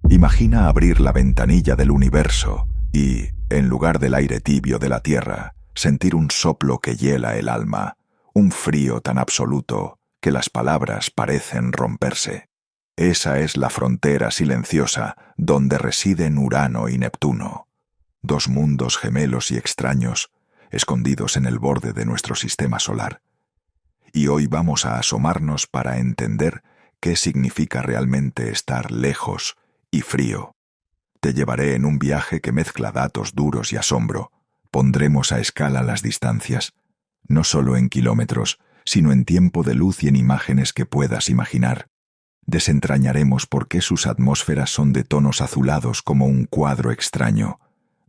Imagina abrir la ventanilla del universo y, en lugar del aire tibio de la Tierra, sentir un soplo que hiela el alma, un frío tan absoluto que las palabras parecen romperse. Esa es la frontera silenciosa donde residen Urano y Neptuno, dos mundos gemelos y extraños, escondidos en el borde de nuestro sistema solar. Y hoy vamos a asomarnos para entender qué significa realmente estar lejos y frío. Te llevaré en un viaje que mezcla datos duros y asombro. Pondremos a escala las distancias, no solo en kilómetros, sino en tiempo de luz y en imágenes que puedas imaginar. Desentrañaremos por qué sus atmósferas son de tonos azulados como un cuadro extraño.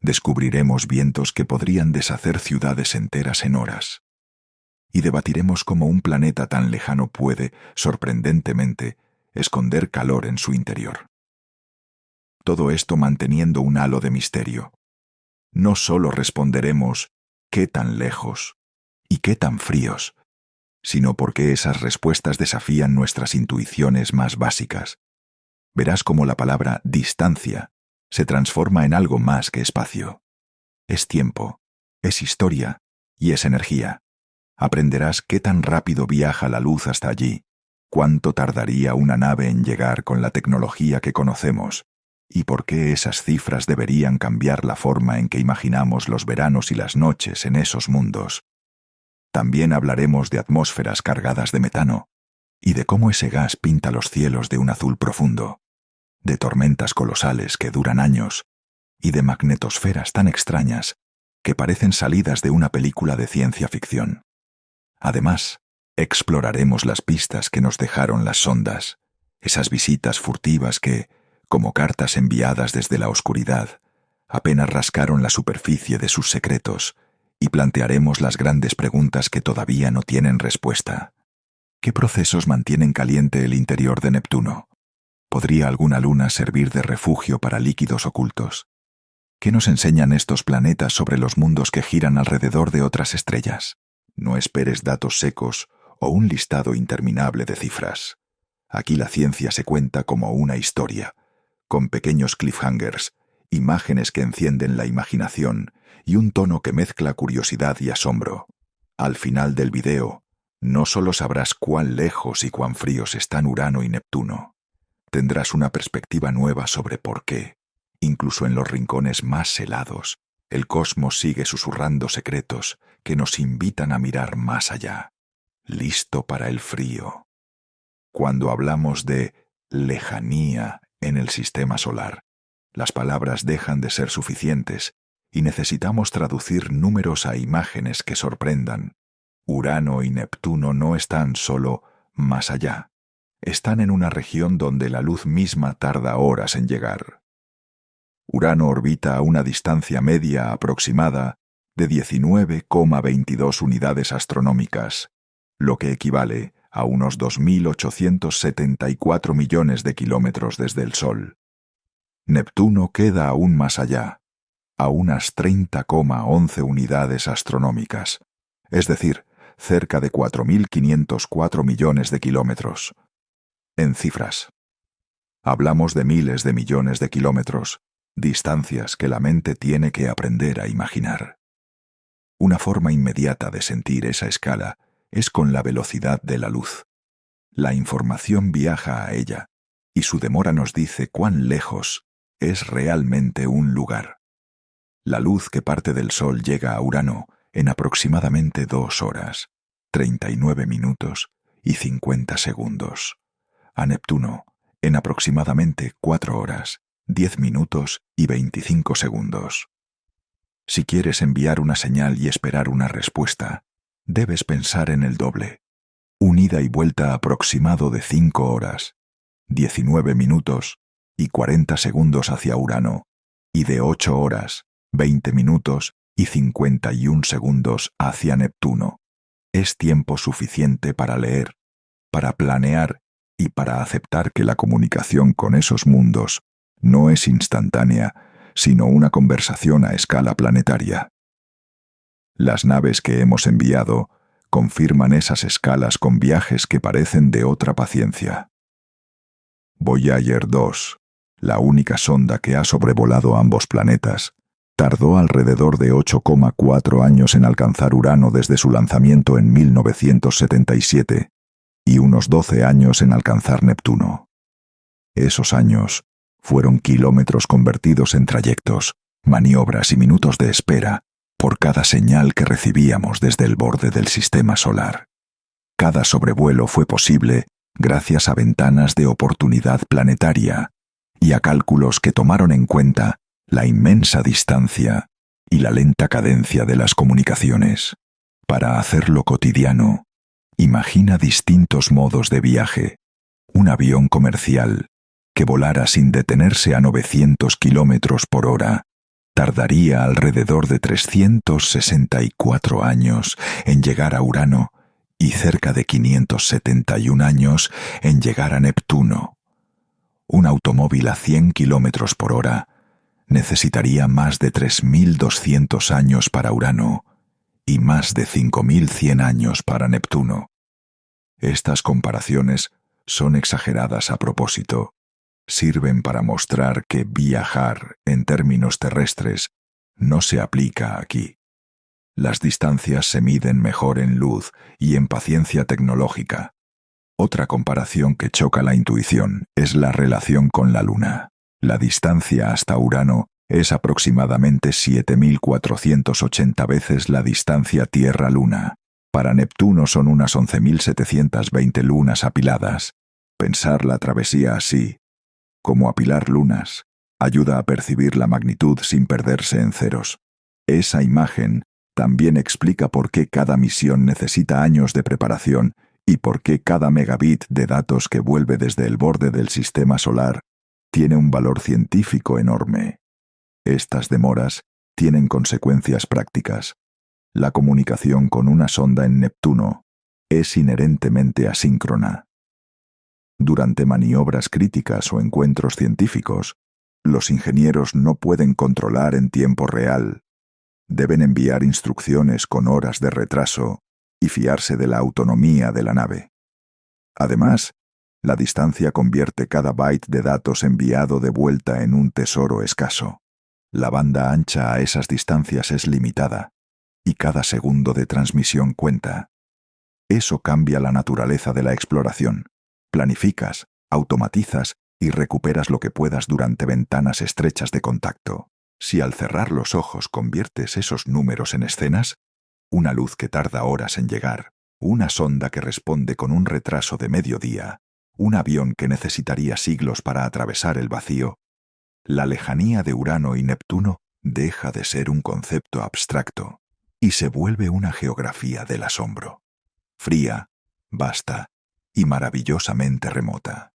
Descubriremos vientos que podrían deshacer ciudades enteras en horas. Y debatiremos cómo un planeta tan lejano puede, sorprendentemente, esconder calor en su interior. Todo esto manteniendo un halo de misterio. No solo responderemos «¿qué tan lejos?» y «¿qué tan fríos?», sino porque esas respuestas desafían nuestras intuiciones más básicas. Verás cómo la palabra «distancia» se transforma en algo más que espacio. Es tiempo, es historia y es energía. Aprenderás qué tan rápido viaja la luz hasta allí, cuánto tardaría una nave en llegar con la tecnología que conocemos, y por qué esas cifras deberían cambiar la forma en que imaginamos los veranos y las noches en esos mundos. También hablaremos de atmósferas cargadas de metano, y de cómo ese gas pinta los cielos de un azul profundo, de tormentas colosales que duran años, y de magnetosferas tan extrañas que parecen salidas de una película de ciencia ficción. Además, exploraremos las pistas que nos dejaron las sondas, esas visitas furtivas que, como cartas enviadas desde la oscuridad, apenas rascaron la superficie de sus secretos, y plantearemos las grandes preguntas que todavía no tienen respuesta. ¿Qué procesos mantienen caliente el interior de Neptuno? ¿Podría alguna luna servir de refugio para líquidos ocultos? ¿Qué nos enseñan estos planetas sobre los mundos que giran alrededor de otras estrellas? No esperes datos secos o un listado interminable de cifras. Aquí la ciencia se cuenta como una historia, con pequeños cliffhangers, imágenes que encienden la imaginación y un tono que mezcla curiosidad y asombro. Al final del video, no solo sabrás cuán lejos y cuán fríos están Urano y Neptuno, tendrás una perspectiva nueva sobre por qué, incluso en los rincones más helados, el cosmos sigue susurrando secretos que nos invitan a mirar más allá. Listo para el frío. Cuando hablamos de lejanía en el sistema solar, las palabras dejan de ser suficientes y necesitamos traducir números a imágenes que sorprendan. Urano y Neptuno no están solo más allá. Están en una región donde la luz misma tarda horas en llegar. Urano orbita a una distancia media aproximada de 19,22 unidades astronómicas, lo que equivale a unos 2.874 millones de kilómetros desde el Sol. Neptuno queda aún más allá, a unas 30,11 unidades astronómicas, es decir, cerca de 4.504 millones de kilómetros. En cifras, hablamos de miles de millones de kilómetros, distancias que la mente tiene que aprender a imaginar. Una forma inmediata de sentir esa escala es con la velocidad de la luz. La información viaja a ella, y su demora nos dice cuán lejos es realmente un lugar. La luz que parte del Sol llega a Urano en aproximadamente 2 horas, 39 minutos y 50 segundos. A Neptuno en aproximadamente 4 horas, 10 minutos y 25 segundos. Si quieres enviar una señal y esperar una respuesta, debes pensar en el doble. Un ida y vuelta aproximado de 5 horas, 19 minutos y 40 segundos hacia Urano, y de 8 horas, 20 minutos y 51 segundos hacia Neptuno. Es tiempo suficiente para leer, para planear y para aceptar que la comunicación con esos mundos no es instantánea, sino una conversación a escala planetaria. Las naves que hemos enviado confirman esas escalas con viajes que parecen de otra paciencia. Voyager 2, la única sonda que ha sobrevolado ambos planetas, tardó alrededor de 8,4 años en alcanzar Urano desde su lanzamiento en 1977 y unos 12 años en alcanzar Neptuno. Esos años fueron kilómetros convertidos en trayectos, maniobras y minutos de espera por cada señal que recibíamos desde el borde del sistema solar. Cada sobrevuelo fue posible gracias a ventanas de oportunidad planetaria y a cálculos que tomaron en cuenta la inmensa distancia y la lenta cadencia de las comunicaciones. Para hacerlo cotidiano, imagina distintos modos de viaje. Un avión comercial que volara sin detenerse a 900 kilómetros por hora tardaría alrededor de 364 años en llegar a Urano y cerca de 571 años en llegar a Neptuno. Un automóvil a 100 kilómetros por hora necesitaría más de 3.200 años para Urano y más de 5.100 años para Neptuno. Estas comparaciones son exageradas a propósito. Sirven para mostrar que viajar en términos terrestres no se aplica aquí. Las distancias se miden mejor en luz y en paciencia tecnológica. Otra comparación que choca la intuición es la relación con la Luna. La distancia hasta Urano es aproximadamente 7.480 veces la distancia Tierra-Luna. Para Neptuno son unas 11.720 lunas apiladas. Pensar la travesía así, como apilar lunas, ayuda a percibir la magnitud sin perderse en ceros. Esa imagen también explica por qué cada misión necesita años de preparación y por qué cada megabit de datos que vuelve desde el borde del sistema solar tiene un valor científico enorme. Estas demoras tienen consecuencias prácticas. La comunicación con una sonda en Neptuno es inherentemente asíncrona. Durante maniobras críticas o encuentros científicos, los ingenieros no pueden controlar en tiempo real. Deben enviar instrucciones con horas de retraso y fiarse de la autonomía de la nave. Además, la distancia convierte cada byte de datos enviado de vuelta en un tesoro escaso. La banda ancha a esas distancias es limitada, y cada segundo de transmisión cuenta. Eso cambia la naturaleza de la exploración. Planificas, automatizas y recuperas lo que puedas durante ventanas estrechas de contacto. Si al cerrar los ojos conviertes esos números en escenas, una luz que tarda horas en llegar, una sonda que responde con un retraso de mediodía, un avión que necesitaría siglos para atravesar el vacío, la lejanía de Urano y Neptuno deja de ser un concepto abstracto y se vuelve una geografía del asombro. Fría, vasta y maravillosamente remota.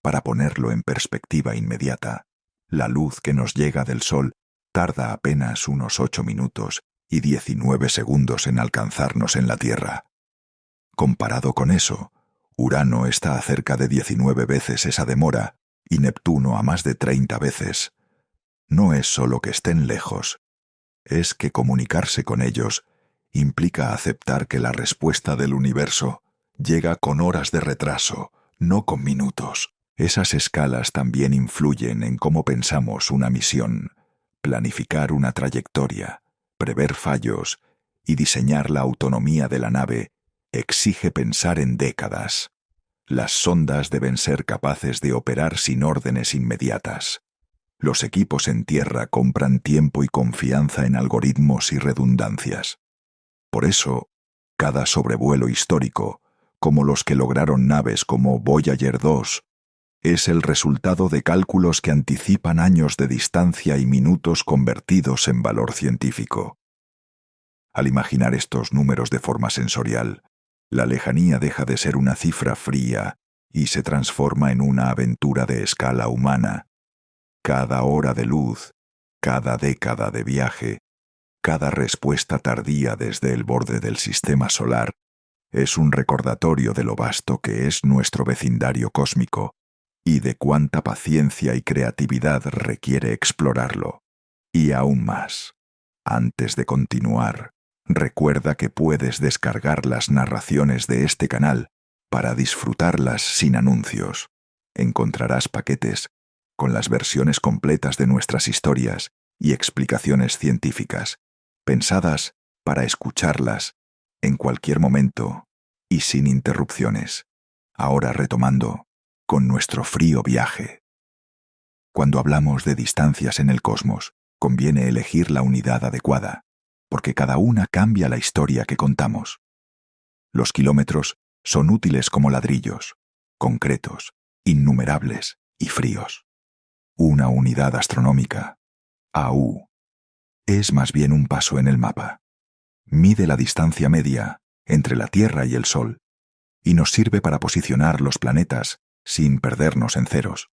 Para ponerlo en perspectiva inmediata, la luz que nos llega del Sol tarda apenas unos 8 minutos y 19 segundos en alcanzarnos en la Tierra. Comparado con eso, Urano está a cerca de 19 veces esa demora y Neptuno a más de 30 veces. No es solo que estén lejos, es que comunicarse con ellos implica aceptar que la respuesta del universo llega con horas de retraso, no con minutos. Esas escalas también influyen en cómo pensamos una misión, planificar una trayectoria, prever fallos y diseñar la autonomía de la nave exige pensar en décadas. Las sondas deben ser capaces de operar sin órdenes inmediatas. Los equipos en tierra compran tiempo y confianza en algoritmos y redundancias. Por eso, cada sobrevuelo histórico, como los que lograron naves como Voyager 2, es el resultado de cálculos que anticipan años de distancia y minutos convertidos en valor científico. Al imaginar estos números de forma sensorial, la lejanía deja de ser una cifra fría y se transforma en una aventura de escala humana. Cada hora de luz, cada década de viaje, cada respuesta tardía desde el borde del sistema solar es un recordatorio de lo vasto que es nuestro vecindario cósmico y de cuánta paciencia y creatividad requiere explorarlo. Y aún más, antes de continuar, recuerda que puedes descargar las narraciones de este canal para disfrutarlas sin anuncios. Encontrarás paquetes con las versiones completas de nuestras historias y explicaciones científicas, pensadas para escucharlas en cualquier momento y sin interrupciones. Ahora retomando con nuestro frío viaje. Cuando hablamos de distancias en el cosmos, conviene elegir la unidad adecuada, porque cada una cambia la historia que contamos. Los kilómetros son útiles como ladrillos, concretos, innumerables y fríos. Una unidad astronómica, AU, es más bien un paso en el mapa. Mide la distancia media entre la Tierra y el Sol y nos sirve para posicionar los planetas sin perdernos en ceros.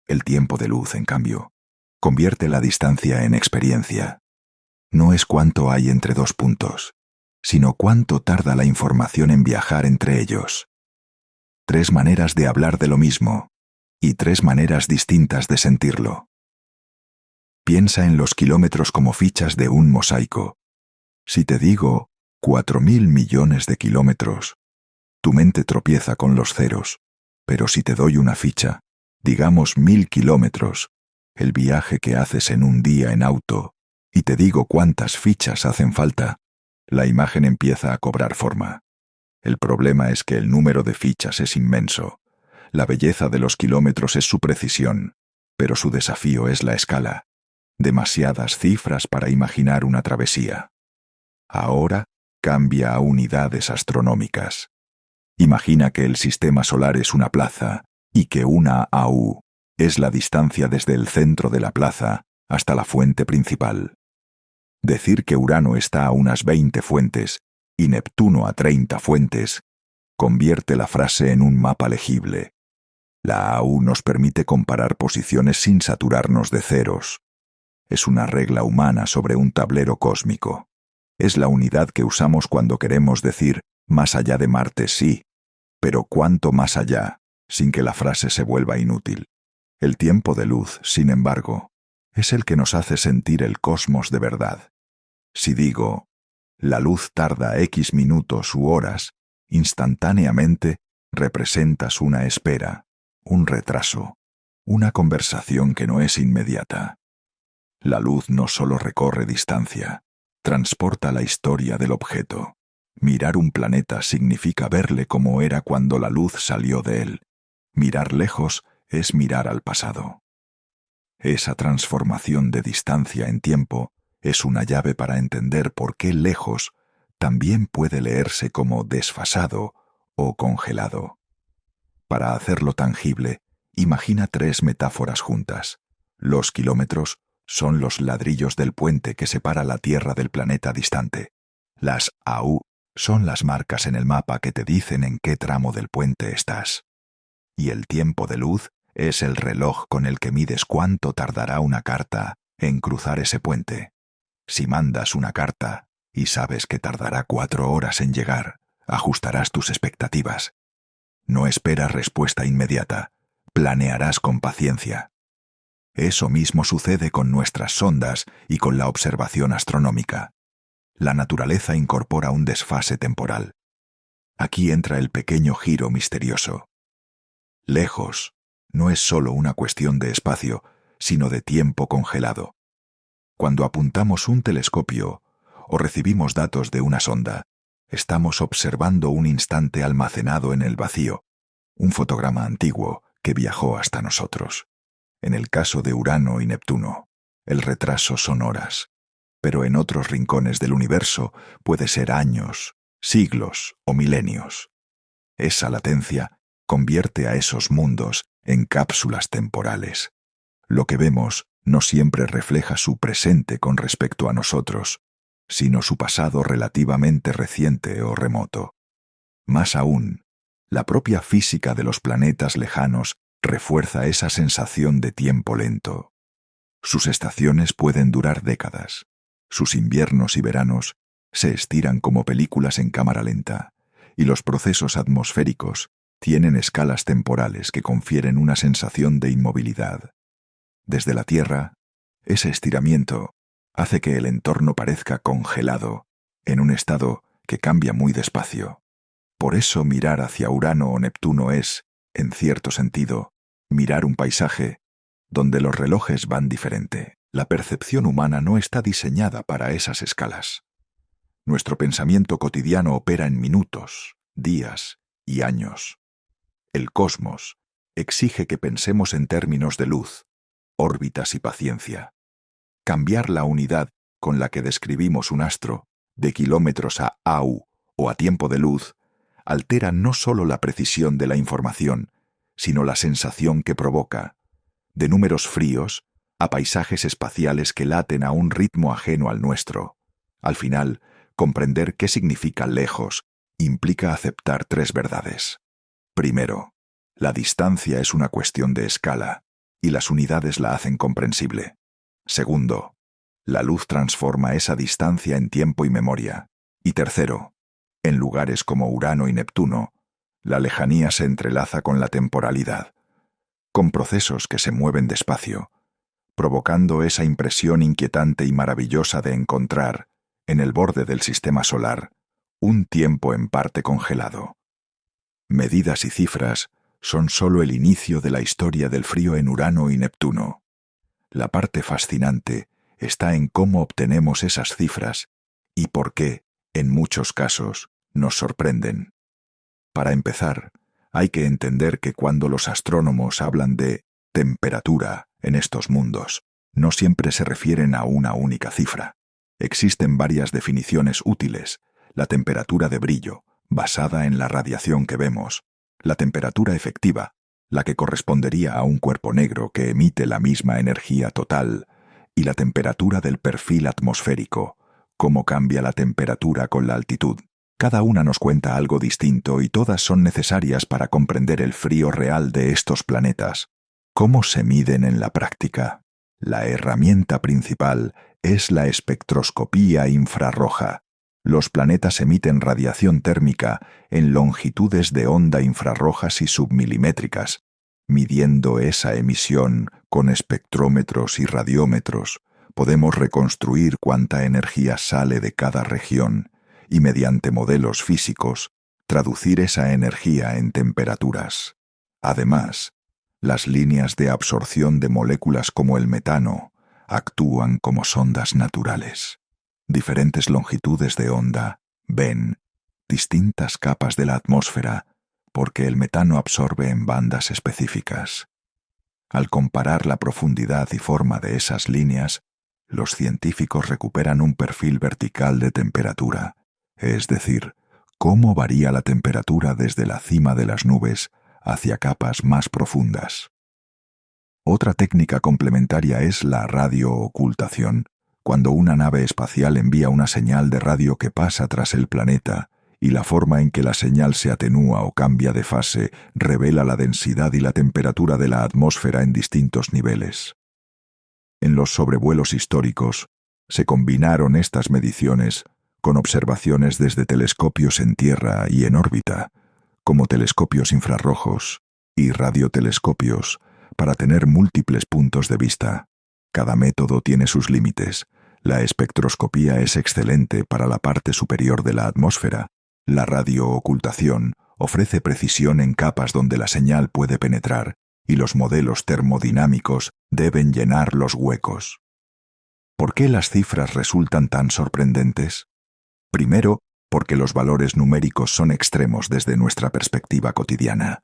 El tiempo de luz, en cambio, convierte la distancia en experiencia. No es cuánto hay entre dos puntos, sino cuánto tarda la información en viajar entre ellos. 3 maneras de hablar de lo mismo y 3 maneras distintas de sentirlo. Piensa en los kilómetros como fichas de un mosaico. Si te digo 4.000 millones de kilómetros, tu mente tropieza con los ceros, pero si te doy una ficha, digamos 1.000 kilómetros, el viaje que haces en un día en auto, y te digo cuántas fichas hacen falta, la imagen empieza a cobrar forma. El problema es que el número de fichas es inmenso. La belleza de los kilómetros es su precisión, pero su desafío es la escala. Demasiadas cifras para imaginar una travesía. Ahora cambia a unidades astronómicas. Imagina que el sistema solar es una plaza y que una AU es la distancia desde el centro de la plaza hasta la fuente principal. Decir que Urano está a unas 20 fuentes y Neptuno a 30 fuentes convierte la frase en un mapa legible. La AU nos permite comparar posiciones sin saturarnos de ceros. Es una regla humana sobre un tablero cósmico. Es la unidad que usamos cuando queremos decir más allá de Marte sí, pero cuánto más allá, sin que la frase se vuelva inútil. El tiempo de luz, sin embargo, es el que nos hace sentir el cosmos de verdad. Si digo, la luz tarda X minutos u horas, instantáneamente representas una espera, un retraso, una conversación que no es inmediata. La luz no solo recorre distancia, transporta la historia del objeto. Mirar un planeta significa verle como era cuando la luz salió de él. Mirar lejos es mirar al pasado. Esa transformación de distancia en tiempo es una llave para entender por qué lejos también puede leerse como desfasado o congelado. Para hacerlo tangible, imagina 3 metáforas juntas. Los kilómetros son los ladrillos del puente que separa la Tierra del planeta distante. Las AU son las marcas en el mapa que te dicen en qué tramo del puente estás. Y el tiempo de luz es el reloj con el que mides cuánto tardará una carta en cruzar ese puente. Si mandas una carta y sabes que tardará 4 horas en llegar, ajustarás tus expectativas. No esperas respuesta inmediata, planearás con paciencia. Eso mismo sucede con nuestras sondas y con la observación astronómica. La naturaleza incorpora un desfase temporal. Aquí entra el pequeño giro misterioso. Lejos no es solo una cuestión de espacio, sino de tiempo congelado. Cuando apuntamos un telescopio o recibimos datos de una sonda, estamos observando un instante almacenado en el vacío, un fotograma antiguo que viajó hasta nosotros. En el caso de Urano y Neptuno, el retraso son horas, pero en otros rincones del universo puede ser años, siglos o milenios. Esa latencia convierte a esos mundos en cápsulas temporales. Lo que vemos no siempre refleja su presente con respecto a nosotros, sino su pasado relativamente reciente o remoto. Más aún, la propia física de los planetas lejanos refuerza esa sensación de tiempo lento. Sus estaciones pueden durar décadas. Sus inviernos y veranos se estiran como películas en cámara lenta, y los procesos atmosféricos tienen escalas temporales que confieren una sensación de inmovilidad. Desde la Tierra, ese estiramiento hace que el entorno parezca congelado, en un estado que cambia muy despacio. Por eso mirar hacia Urano o Neptuno es, en cierto sentido, mirar un paisaje donde los relojes van diferente. La percepción humana no está diseñada para esas escalas. Nuestro pensamiento cotidiano opera en minutos, días y años. El cosmos exige que pensemos en términos de luz, órbitas y paciencia. Cambiar la unidad con la que describimos un astro, de kilómetros a AU o a tiempo de luz, altera no solo la precisión de la información, sino la sensación que provoca, de números fríos a paisajes espaciales que laten a un ritmo ajeno al nuestro. Al final, comprender qué significa lejos implica aceptar tres verdades. Primero, la distancia es una cuestión de escala, y las unidades la hacen comprensible. Segundo, la luz transforma esa distancia en tiempo y memoria. Y tercero, en lugares como Urano y Neptuno, la lejanía se entrelaza con la temporalidad, con procesos que se mueven despacio, provocando esa impresión inquietante y maravillosa de encontrar, en el borde del sistema solar, un tiempo en parte congelado. Medidas y cifras son solo el inicio de la historia del frío en Urano y Neptuno. La parte fascinante está en cómo obtenemos esas cifras y por qué, en muchos casos, nos sorprenden. Para empezar, hay que entender que cuando los astrónomos hablan de temperatura en estos mundos, no siempre se refieren a una única cifra. Existen varias definiciones útiles: la temperatura de brillo, basada en la radiación que vemos; la temperatura efectiva, la que correspondería a un cuerpo negro que emite la misma energía total; y la temperatura del perfil atmosférico, cómo cambia la temperatura con la altitud. Cada una nos cuenta algo distinto y todas son necesarias para comprender el frío real de estos planetas. ¿Cómo se miden en la práctica? La herramienta principal es la espectroscopía infrarroja. Los planetas emiten radiación térmica en longitudes de onda infrarrojas y submilimétricas. Midiendo esa emisión con espectrómetros y radiómetros, podemos reconstruir cuánta energía sale de cada región y, mediante modelos físicos, traducir esa energía en temperaturas. Además, las líneas de absorción de moléculas como el metano actúan como sondas naturales. Diferentes longitudes de onda ven distintas capas de la atmósfera porque el metano absorbe en bandas específicas. Al comparar la profundidad y forma de esas líneas, los científicos recuperan un perfil vertical de temperatura, es decir, cómo varía la temperatura desde la cima de las nubes hacia capas más profundas. Otra técnica complementaria es la radioocultación, cuando una nave espacial envía una señal de radio que pasa tras el planeta y la forma en que la señal se atenúa o cambia de fase revela la densidad y la temperatura de la atmósfera en distintos niveles. En los sobrevuelos históricos, se combinaron estas mediciones con observaciones desde telescopios en tierra y en órbita, como telescopios infrarrojos y radiotelescopios, para tener múltiples puntos de vista. Cada método tiene sus límites. La espectroscopía es excelente para la parte superior de la atmósfera. La radioocultación ofrece precisión en capas donde la señal puede penetrar, y los modelos termodinámicos deben llenar los huecos. ¿Por qué las cifras resultan tan sorprendentes? Primero, porque los valores numéricos son extremos desde nuestra perspectiva cotidiana.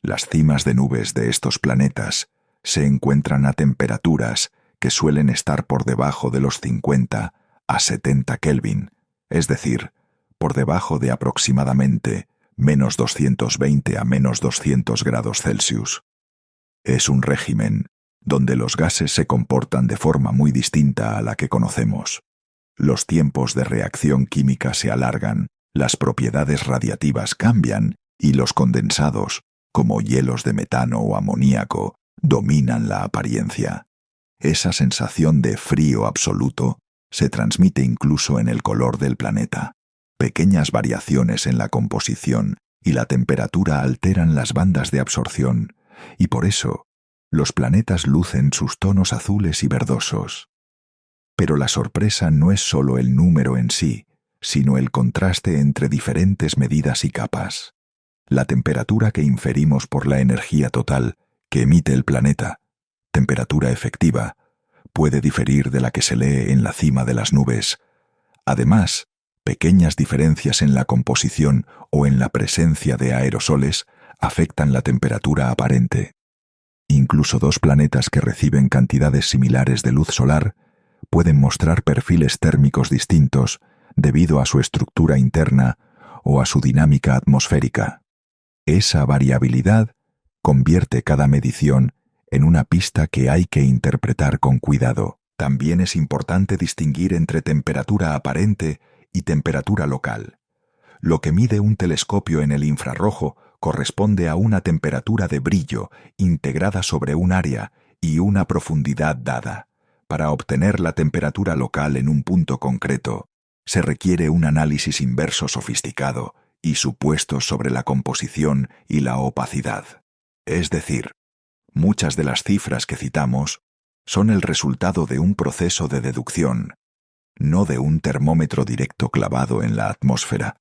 Las cimas de nubes de estos planetas se encuentran a temperaturas que suelen estar por debajo de los 50 a 70 Kelvin, es decir, por debajo de aproximadamente menos 220 a menos 200 grados Celsius. Es un régimen donde los gases se comportan de forma muy distinta a la que conocemos. Los tiempos de reacción química se alargan, las propiedades radiativas cambian y los condensados, como hielos de metano o amoníaco, dominan la apariencia. Esa sensación de frío absoluto se transmite incluso en el color del planeta. Pequeñas variaciones en la composición y la temperatura alteran las bandas de absorción, y por eso los planetas lucen sus tonos azules y verdosos. Pero la sorpresa no es solo el número en sí, sino el contraste entre diferentes medidas y capas. La temperatura que inferimos por la energía total que emite el planeta temperatura efectiva puede diferir de la que se lee en la cima de las nubes. Además, pequeñas diferencias en la composición o en la presencia de aerosoles afectan la temperatura aparente. Incluso dos planetas que reciben cantidades similares de luz solar pueden mostrar perfiles térmicos distintos debido a su estructura interna o a su dinámica atmosférica. Esa variabilidad convierte cada medición en una pista que hay que interpretar con cuidado. También es importante distinguir entre temperatura aparente y temperatura local. Lo que mide un telescopio en el infrarrojo corresponde a una temperatura de brillo integrada sobre un área y una profundidad dada. Para obtener la temperatura local en un punto concreto, se requiere un análisis inverso sofisticado y supuestos sobre la composición y la opacidad. Es decir, muchas de las cifras que citamos son el resultado de un proceso de deducción, no de un termómetro directo clavado en la atmósfera.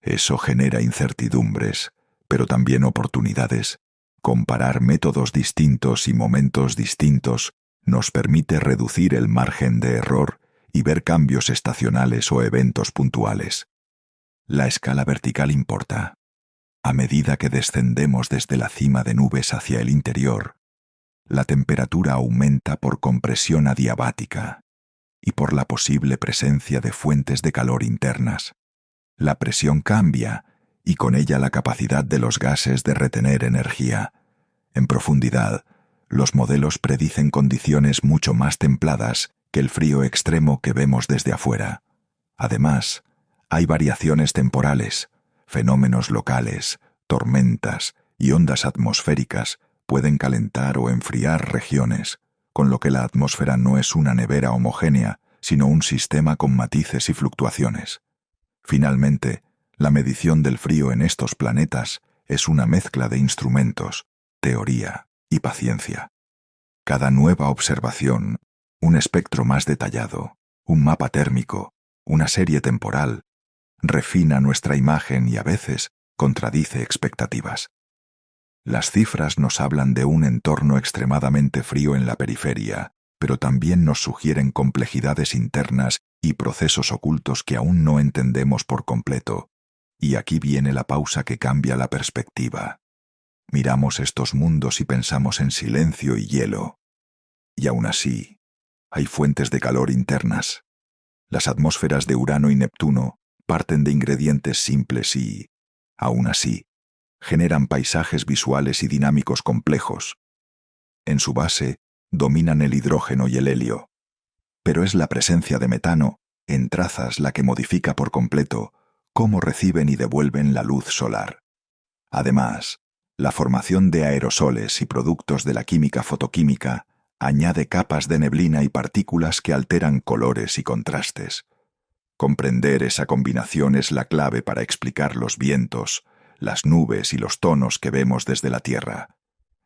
Eso genera incertidumbres, pero también oportunidades. Comparar métodos distintos y momentos distintos nos permite reducir el margen de error y ver cambios estacionales o eventos puntuales. La escala vertical importa. A medida que descendemos desde la cima de nubes hacia el interior, la temperatura aumenta por compresión adiabática y por la posible presencia de fuentes de calor internas. La presión cambia y con ella la capacidad de los gases de retener energía. En profundidad, los modelos predicen condiciones mucho más templadas que el frío extremo que vemos desde afuera. Además, hay variaciones temporales, fenómenos locales, tormentas y ondas atmosféricas pueden calentar o enfriar regiones, con lo que la atmósfera no es una nevera homogénea, sino un sistema con matices y fluctuaciones. Finalmente, la medición del frío en estos planetas es una mezcla de instrumentos, teoría y paciencia. Cada nueva observación, un espectro más detallado, un mapa térmico, una serie temporal, refina nuestra imagen y a veces contradice expectativas. Las cifras nos hablan de un entorno extremadamente frío en la periferia, pero también nos sugieren complejidades internas y procesos ocultos que aún no entendemos por completo. Y aquí viene la pausa que cambia la perspectiva. Miramos estos mundos y pensamos en silencio y hielo. Y aún así, hay fuentes de calor internas. Las atmósferas de Urano y Neptuno parten de ingredientes simples y, aún así, generan paisajes visuales y dinámicos complejos. En su base dominan el hidrógeno y el helio. Pero es la presencia de metano en trazas la que modifica por completo cómo reciben y devuelven la luz solar. Además, la formación de aerosoles y productos de la química fotoquímica añade capas de neblina y partículas que alteran colores y contrastes. Comprender esa combinación es la clave para explicar los vientos, las nubes y los tonos que vemos desde la Tierra.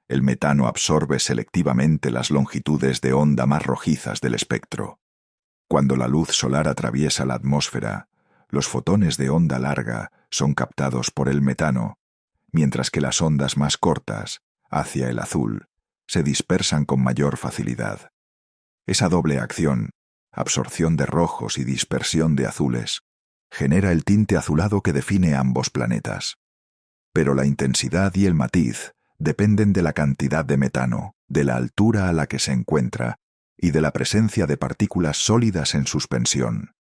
El metano absorbe selectivamente las longitudes de onda más rojizas del espectro. Cuando la luz solar atraviesa la atmósfera, los fotones de onda larga son captados por el metano, mientras que las ondas más cortas, hacia el azul, se dispersan con mayor facilidad. Esa doble acción, absorción de rojos y dispersión de azules, genera el tinte azulado que define ambos planetas. Pero la intensidad y el matiz dependen de la cantidad de metano, de la altura a la que se encuentra y de la presencia de partículas sólidas en suspensión.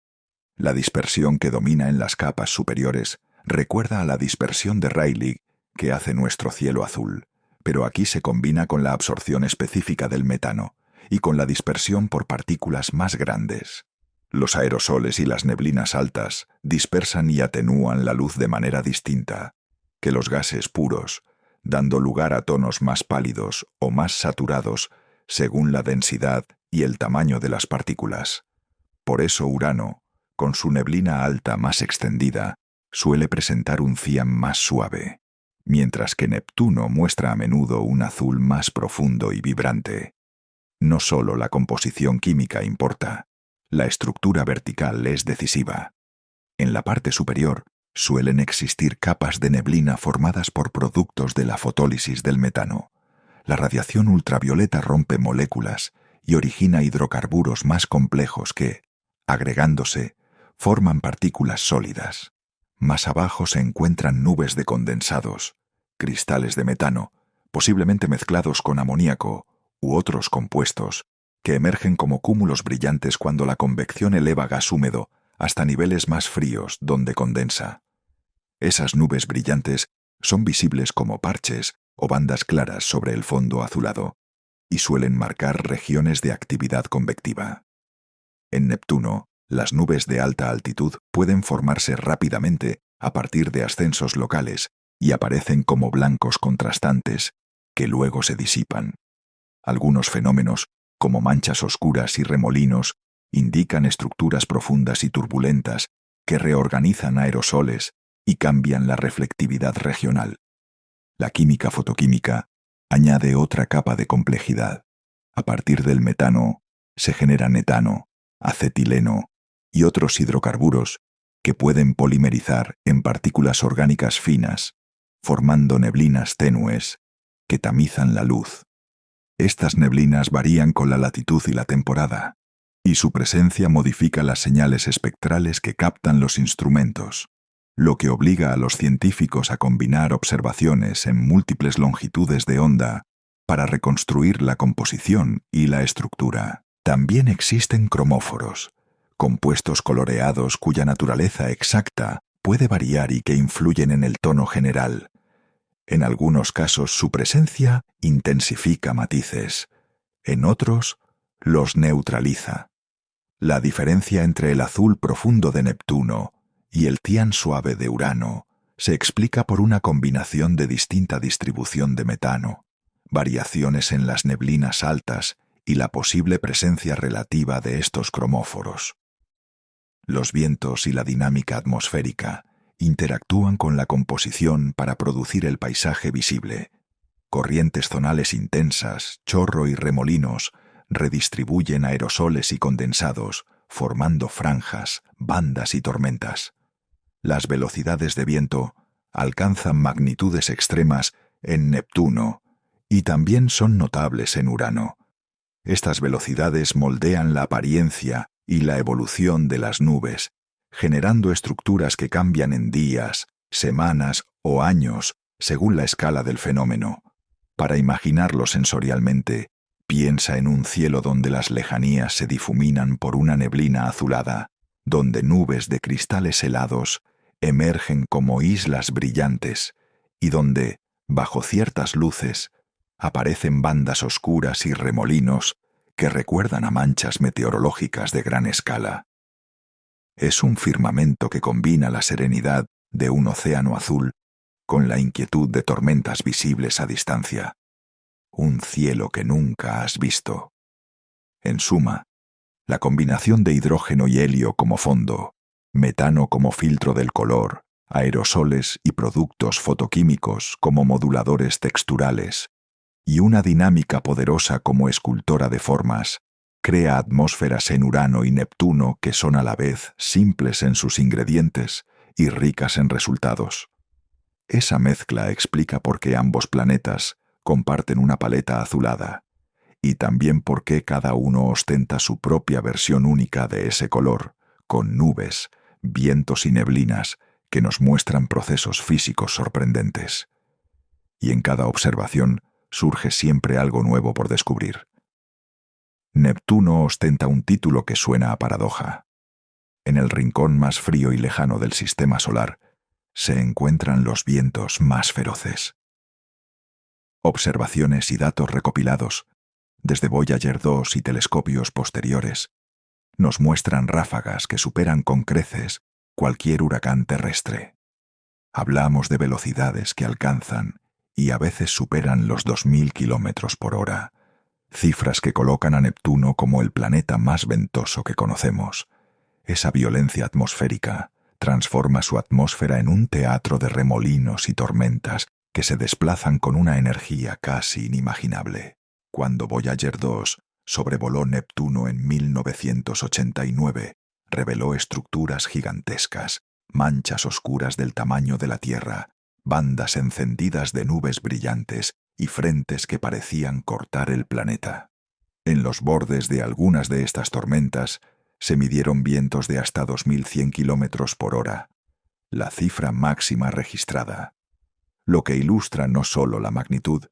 La dispersión que domina en las capas superiores recuerda a la dispersión de Rayleigh que hace nuestro cielo azul, pero aquí se combina con la absorción específica del metano y con la dispersión por partículas más grandes. Los aerosoles y las neblinas altas dispersan y atenúan la luz de manera distinta que los gases puros, dando lugar a tonos más pálidos o más saturados según la densidad y el tamaño de las partículas. Por eso Urano, con su neblina alta más extendida, suele presentar un cian más suave, mientras que Neptuno muestra a menudo un azul más profundo y vibrante. No solo la composición química importa, la estructura vertical es decisiva. En la parte superior suelen existir capas de neblina formadas por productos de la fotólisis del metano. la radiación ultravioleta rompe moléculas y origina hidrocarburos más complejos que, agregándose, forman partículas sólidas. Más abajo se encuentran nubes de condensados, cristales de metano, posiblemente mezclados con amoníaco u otros compuestos, que emergen como cúmulos brillantes cuando la convección eleva gas húmedo hasta niveles más fríos donde condensa. Esas nubes brillantes son visibles como parches o bandas claras sobre el fondo azulado y suelen marcar regiones de actividad convectiva. En Neptuno, las nubes de alta altitud pueden formarse rápidamente a partir de ascensos locales y aparecen como blancos contrastantes que luego se disipan. Algunos fenómenos, como manchas oscuras y remolinos, indican estructuras profundas y turbulentas que reorganizan aerosoles y cambian la reflectividad regional. La química fotoquímica añade otra capa de complejidad. A partir del metano se generan etano, acetileno y otros hidrocarburos que pueden polimerizar en partículas orgánicas finas, formando neblinas tenues que tamizan la luz. Estas neblinas varían con la latitud y la temporada, y su presencia modifica las señales espectrales que captan los instrumentos, lo que obliga a los científicos a combinar observaciones en múltiples longitudes de onda para reconstruir la composición y la estructura. También existen cromóforos, compuestos coloreados cuya naturaleza exacta puede variar y que influyen en el tono general. En algunos casos su presencia intensifica matices, en otros los neutraliza. La diferencia entre el azul profundo de Neptuno y el cian suave de Urano se explica por una combinación de distinta distribución de metano, variaciones en las neblinas altas y la posible presencia relativa de estos cromóforos. Los vientos y la dinámica atmosférica interactúan con la composición para producir el paisaje visible. Corrientes zonales intensas, chorro y remolinos redistribuyen aerosoles y condensados, formando franjas, bandas y tormentas. Las velocidades de viento alcanzan magnitudes extremas en Neptuno y también son notables en Urano. Estas velocidades moldean la apariencia y la evolución de las nubes, generando estructuras que cambian en días, semanas o años según la escala del fenómeno. Para imaginarlo sensorialmente, piensa en un cielo donde las lejanías se difuminan por una neblina azulada, donde nubes de cristales helados emergen como islas brillantes y donde, bajo ciertas luces, aparecen bandas oscuras y remolinos que recuerdan a manchas meteorológicas de gran escala. Es un firmamento que combina la serenidad de un océano azul con la inquietud de tormentas visibles a distancia. Un cielo que nunca has visto. En suma, la combinación de hidrógeno y helio como fondo, metano como filtro del color, aerosoles y productos fotoquímicos como moduladores texturales, y una dinámica poderosa como escultora de formas, crea atmósferas en Urano y Neptuno que son a la vez simples en sus ingredientes y ricas en resultados. Esa mezcla explica por qué ambos planetas comparten una paleta azulada, y también por qué cada uno ostenta su propia versión única de ese color, con nubes, vientos y neblinas que nos muestran procesos físicos sorprendentes. Y en cada observación surge siempre algo nuevo por descubrir. Neptuno ostenta un título que suena a paradoja. En el rincón más frío y lejano del sistema solar se encuentran los vientos más feroces. Observaciones y datos recopilados, desde Voyager 2 y telescopios posteriores, nos muestran ráfagas que superan con creces cualquier huracán terrestre. Hablamos de velocidades que alcanzan y a veces superan los 2000 kilómetros por hora, cifras que colocan a Neptuno como el planeta más ventoso que conocemos. Esa violencia atmosférica transforma su atmósfera en un teatro de remolinos y tormentas que se desplazan con una energía casi inimaginable. Cuando Voyager 2 sobrevoló Neptuno en 1989, reveló estructuras gigantescas, manchas oscuras del tamaño de la Tierra, bandas encendidas de nubes brillantes y frentes que parecían cortar el planeta. En los bordes de algunas de estas tormentas se midieron vientos de hasta 2100 kilómetros por hora, la cifra máxima registrada, lo que ilustra no solo la magnitud,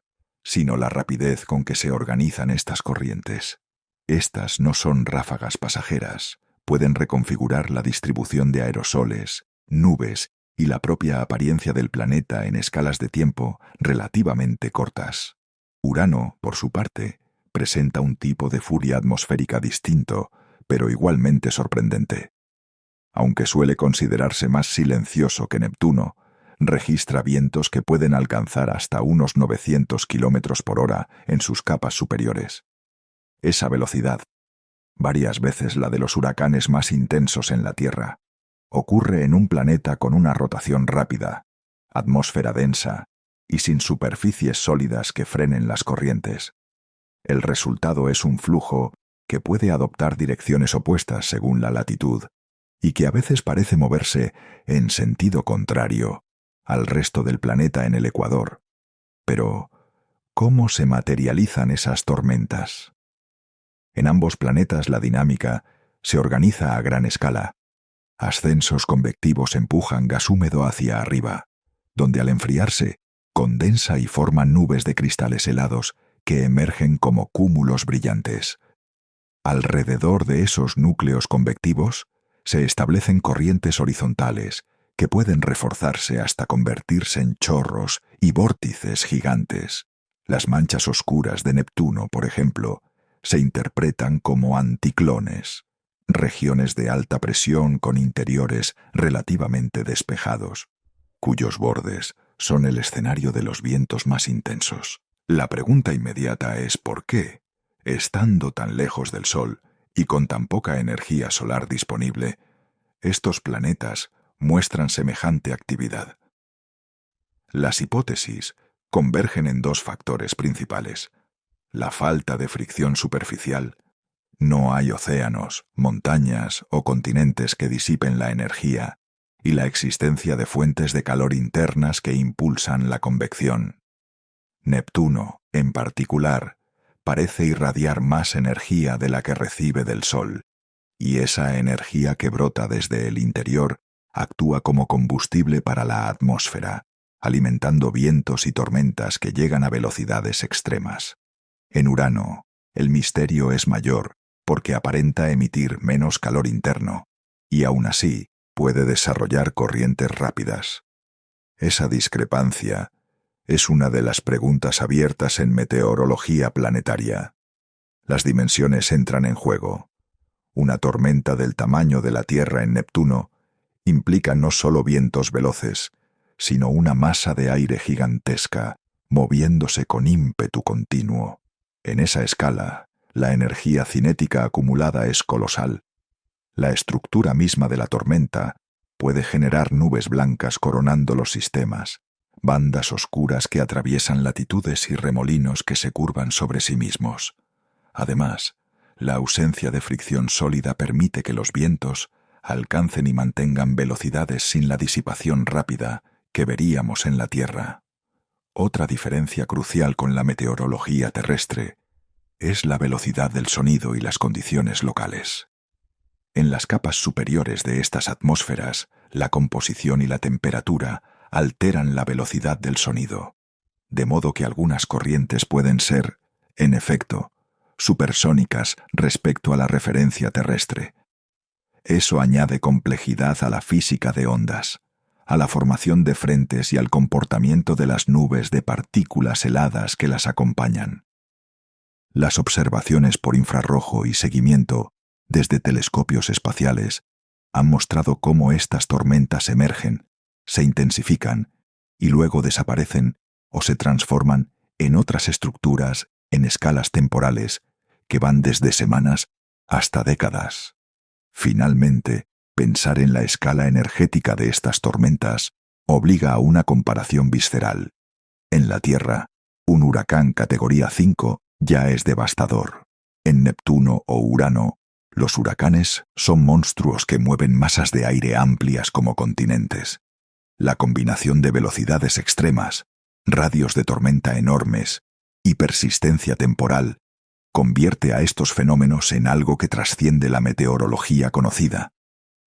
sino la rapidez con que se organizan estas corrientes. Estas no son ráfagas pasajeras, pueden reconfigurar la distribución de aerosoles, nubes y la propia apariencia del planeta en escalas de tiempo relativamente cortas. Urano, por su parte, presenta un tipo de furia atmosférica distinto, pero igualmente sorprendente. Aunque suele considerarse más silencioso que Neptuno, registra vientos que pueden alcanzar hasta unos 900 kilómetros por hora en sus capas superiores. Esa velocidad, varias veces la de los huracanes más intensos en la Tierra, ocurre en un planeta con una rotación rápida, atmósfera densa y sin superficies sólidas que frenen las corrientes. El resultado es un flujo que puede adoptar direcciones opuestas según la latitud y que a veces parece moverse en sentido contrario al resto del planeta en el ecuador. Pero, ¿cómo se materializan esas tormentas? En ambos planetas la dinámica se organiza a gran escala. Ascensos convectivos empujan gas húmedo hacia arriba, donde al enfriarse condensa y forma nubes de cristales helados que emergen como cúmulos brillantes. Alrededor de esos núcleos convectivos se establecen corrientes horizontales que pueden reforzarse hasta convertirse en chorros y vórtices gigantes. Las manchas oscuras de Neptuno, por ejemplo, se interpretan como anticlones, regiones de alta presión con interiores relativamente despejados, cuyos bordes son el escenario de los vientos más intensos. La pregunta inmediata es ¿por qué, estando tan lejos del Sol y con tan poca energía solar disponible, estos planetas muestran semejante actividad? Las hipótesis convergen en dos factores principales: la falta de fricción superficial. No hay océanos, montañas o continentes que disipen la energía, y la existencia de fuentes de calor internas que impulsan la convección. Neptuno, en particular, parece irradiar más energía de la que recibe del Sol, y esa energía que brota desde el interior actúa como combustible para la atmósfera, alimentando vientos y tormentas que llegan a velocidades extremas. En Urano, el misterio es mayor porque aparenta emitir menos calor interno, y aún así puede desarrollar corrientes rápidas. Esa discrepancia es una de las preguntas abiertas en meteorología planetaria. Las dimensiones entran en juego. Una tormenta del tamaño de la Tierra en Neptuno implica no solo vientos veloces, sino una masa de aire gigantesca, moviéndose con ímpetu continuo. En esa escala, la energía cinética acumulada es colosal. La estructura misma de la tormenta puede generar nubes blancas coronando los sistemas, bandas oscuras que atraviesan latitudes y remolinos que se curvan sobre sí mismos. Además, la ausencia de fricción sólida permite que los vientos alcancen y mantengan velocidades sin la disipación rápida que veríamos en la Tierra. Otra diferencia crucial con la meteorología terrestre es la velocidad del sonido y las condiciones locales. En las capas superiores de estas atmósferas, la composición y la temperatura alteran la velocidad del sonido, de modo que algunas corrientes pueden ser, en efecto, supersónicas respecto a la referencia terrestre. Eso añade complejidad a la física de ondas, a la formación de frentes y al comportamiento de las nubes de partículas heladas que las acompañan. Las observaciones por infrarrojo y seguimiento desde telescopios espaciales han mostrado cómo estas tormentas emergen, se intensifican y luego desaparecen o se transforman en otras estructuras en escalas temporales que van desde semanas hasta décadas. Finalmente, pensar en la escala energética de estas tormentas obliga a una comparación visceral. En la Tierra, un huracán categoría 5 ya es devastador. En Neptuno o Urano, los huracanes son monstruos que mueven masas de aire amplias como continentes. La combinación de velocidades extremas radios de tormenta enormes y persistencia temporal, convierte a estos fenómenos en algo que trasciende la meteorología conocida.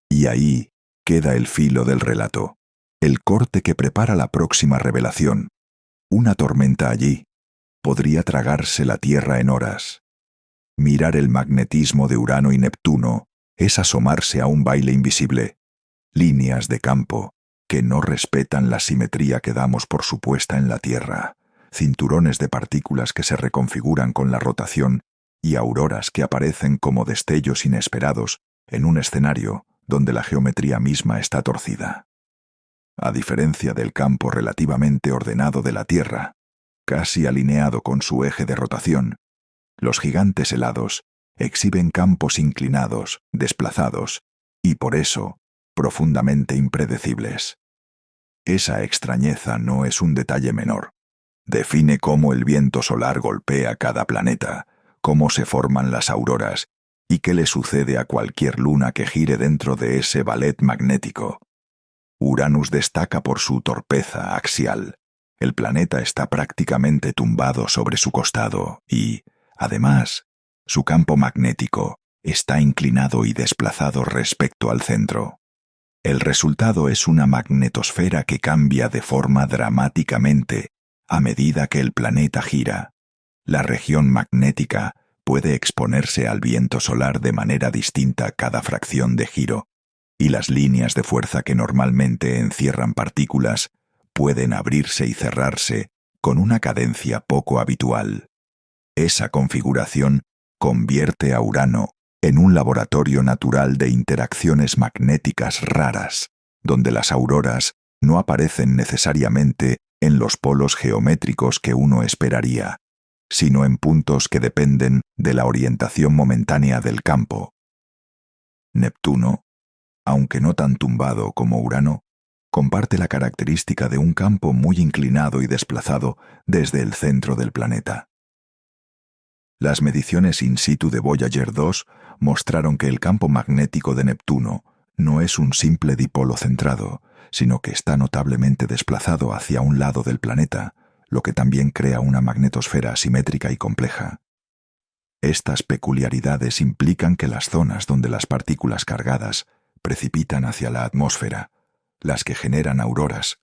Y ahí queda el filo del relato, el corte que prepara la próxima revelación. Una tormenta allí podría tragarse la Tierra en horas. Mirar el magnetismo de Urano y Neptuno es asomarse a un baile invisible, líneas de campo que no respetan la simetría que damos por supuesta en la Tierra, cinturones de partículas que se reconfiguran con la rotación y auroras que aparecen como destellos inesperados en un escenario donde la geometría misma está torcida. A diferencia del campo relativamente ordenado de la Tierra, casi alineado con su eje de rotación, los gigantes helados exhiben campos inclinados, desplazados, y por eso, profundamente impredecibles. Esa extrañeza no es un detalle menor. Define cómo el viento solar golpea cada planeta, cómo se forman las auroras y qué le sucede a cualquier luna que gire dentro de ese ballet magnético. Uranus destaca por su torpeza axial. El planeta está prácticamente tumbado sobre su costado y, además, su campo magnético está inclinado y desplazado respecto al centro. El resultado es una magnetosfera que cambia de forma dramáticamente a medida que el planeta gira. La región magnética puede exponerse al viento solar de manera distinta cada fracción de giro, y las líneas de fuerza que normalmente encierran partículas pueden abrirse y cerrarse con una cadencia poco habitual. Esa configuración convierte a Urano en un laboratorio natural de interacciones magnéticas raras, donde las auroras no aparecen necesariamente en los polos geométricos que uno esperaría, sino en puntos que dependen de la orientación momentánea del campo. Neptuno, aunque no tan tumbado como Urano, comparte la característica de un campo muy inclinado y desplazado desde el centro del planeta. Las mediciones in situ de Voyager 2 mostraron que el campo magnético de Neptuno no es un simple dipolo centrado, sino que está notablemente desplazado hacia un lado del planeta, lo que también crea una magnetosfera asimétrica y compleja. Estas peculiaridades implican que las zonas donde las partículas cargadas precipitan hacia la atmósfera, las que generan auroras,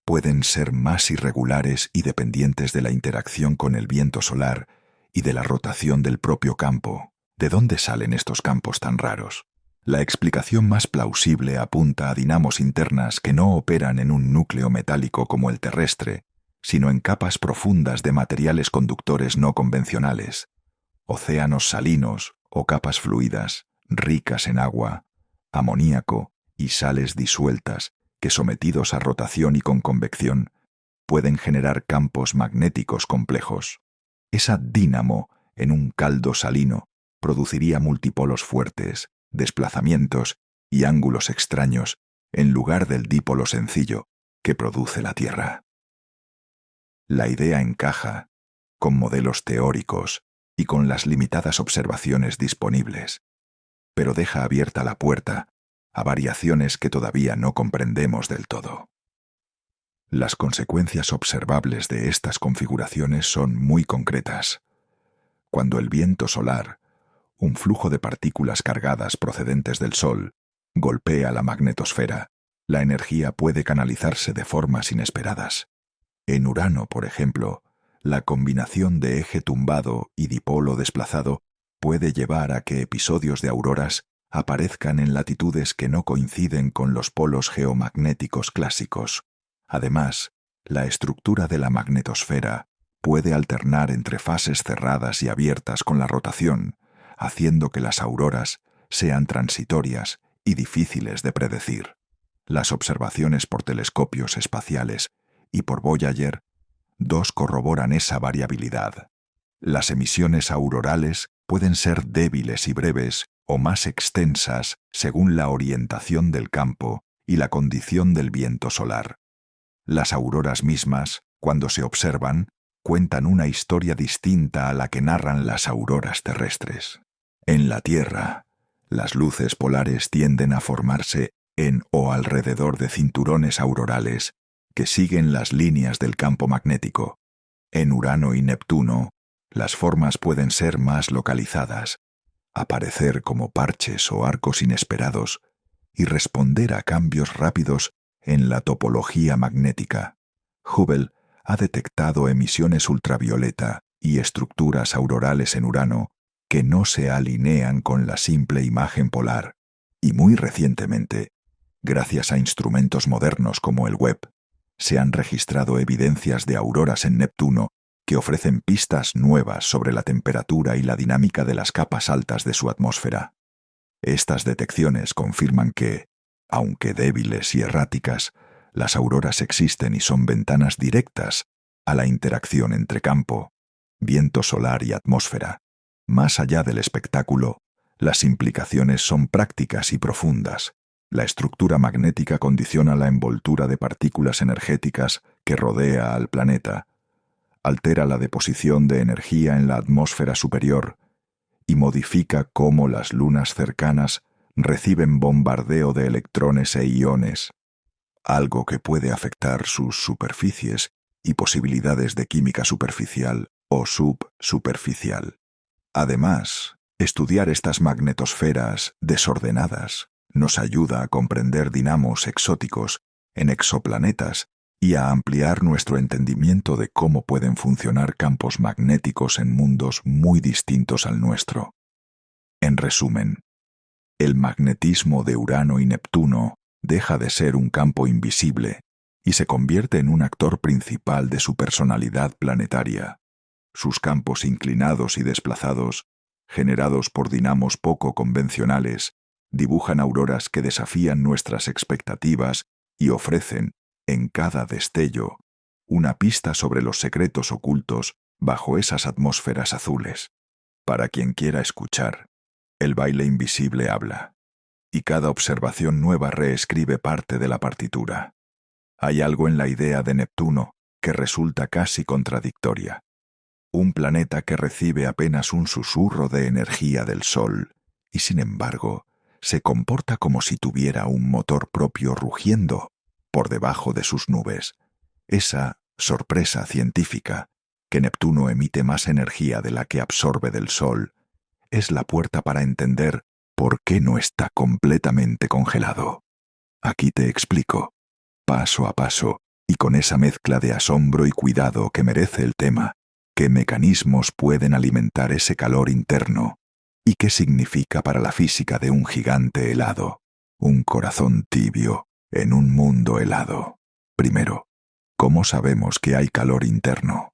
pueden ser más irregulares y dependientes de la interacción con el viento solar y de la rotación del propio campo. ¿De dónde salen estos campos tan raros? La explicación más plausible apunta a dinamos internas que no operan en un núcleo metálico como el terrestre, sino en capas profundas de materiales conductores no convencionales, océanos salinos o capas fluidas, ricas en agua, amoníaco y sales disueltas que, sometidos a rotación y con convección, pueden generar campos magnéticos complejos. Esa dínamo en un caldo salino produciría multipolos fuertes, desplazamientos y ángulos extraños en lugar del dipolo sencillo que produce la Tierra. La idea encaja con modelos teóricos y con las limitadas observaciones disponibles, pero deja abierta la puerta a variaciones que todavía no comprendemos del todo. Las consecuencias observables de estas configuraciones son muy concretas. Cuando el viento solar, un flujo de partículas cargadas procedentes del Sol, golpea la magnetosfera, la energía puede canalizarse de formas inesperadas. En Urano, por ejemplo, la combinación de eje tumbado y dipolo desplazado puede llevar a que episodios de auroras aparezcan en latitudes que no coinciden con los polos geomagnéticos clásicos. Además, la estructura de la magnetosfera puede alternar entre fases cerradas y abiertas con la rotación, haciendo que las auroras sean transitorias y difíciles de predecir. Las observaciones por telescopios espaciales y por Voyager 2 corroboran esa variabilidad. Las emisiones aurorales pueden ser débiles y breves o más extensas según la orientación del campo y la condición del viento solar. Las auroras mismas, cuando se observan, cuentan una historia distinta a la que narran las auroras terrestres. En la Tierra, las luces polares tienden a formarse en o alrededor de cinturones aurorales que siguen las líneas del campo magnético. En Urano y Neptuno, las formas pueden ser más localizadas, aparecer como parches o arcos inesperados y responder a cambios rápidos en la topología magnética. Hubble ha detectado emisiones ultravioleta y estructuras aurorales en Urano que no se alinean con la simple imagen polar, y muy recientemente, gracias a instrumentos modernos como el Webb, se han registrado evidencias de auroras en Neptuno que ofrecen pistas nuevas sobre la temperatura y la dinámica de las capas altas de su atmósfera. Estas detecciones confirman que, aunque débiles y erráticas, las auroras existen y son ventanas directas a la interacción entre campo, viento solar y atmósfera. Más allá del espectáculo, las implicaciones son prácticas y profundas. La estructura magnética condiciona la envoltura de partículas energéticas que rodea al planeta, altera la deposición de energía en la atmósfera superior y modifica cómo las lunas cercanas reciben bombardeo de electrones e iones, algo que puede afectar sus superficies y posibilidades de química superficial o subsuperficial. Además, estudiar estas magnetosferas desordenadas nos ayuda a comprender dinamos exóticos en exoplanetas y a ampliar nuestro entendimiento de cómo pueden funcionar campos magnéticos en mundos muy distintos al nuestro. En resumen, el magnetismo de Urano y Neptuno deja de ser un campo invisible y se convierte en un actor principal de su personalidad planetaria. Sus campos inclinados y desplazados, generados por dinamos poco convencionales, dibujan auroras que desafían nuestras expectativas y ofrecen, en cada destello, una pista sobre los secretos ocultos bajo esas atmósferas azules. Para quien quiera escuchar, el baile invisible habla, y cada observación nueva reescribe parte de la partitura. Hay algo en la idea de Neptuno que resulta casi contradictoria. Un planeta que recibe apenas un susurro de energía del Sol, y sin embargo, se comporta como si tuviera un motor propio rugiendo por debajo de sus nubes. Esa sorpresa científica, que Neptuno emite más energía de la que absorbe del Sol, es la puerta para entender por qué no está completamente congelado. Aquí te explico, paso a paso, y con esa mezcla de asombro y cuidado que merece el tema, qué mecanismos pueden alimentar ese calor interno y qué significa para la física de un gigante helado, un corazón tibio en un mundo helado. Primero, ¿cómo sabemos que hay calor interno?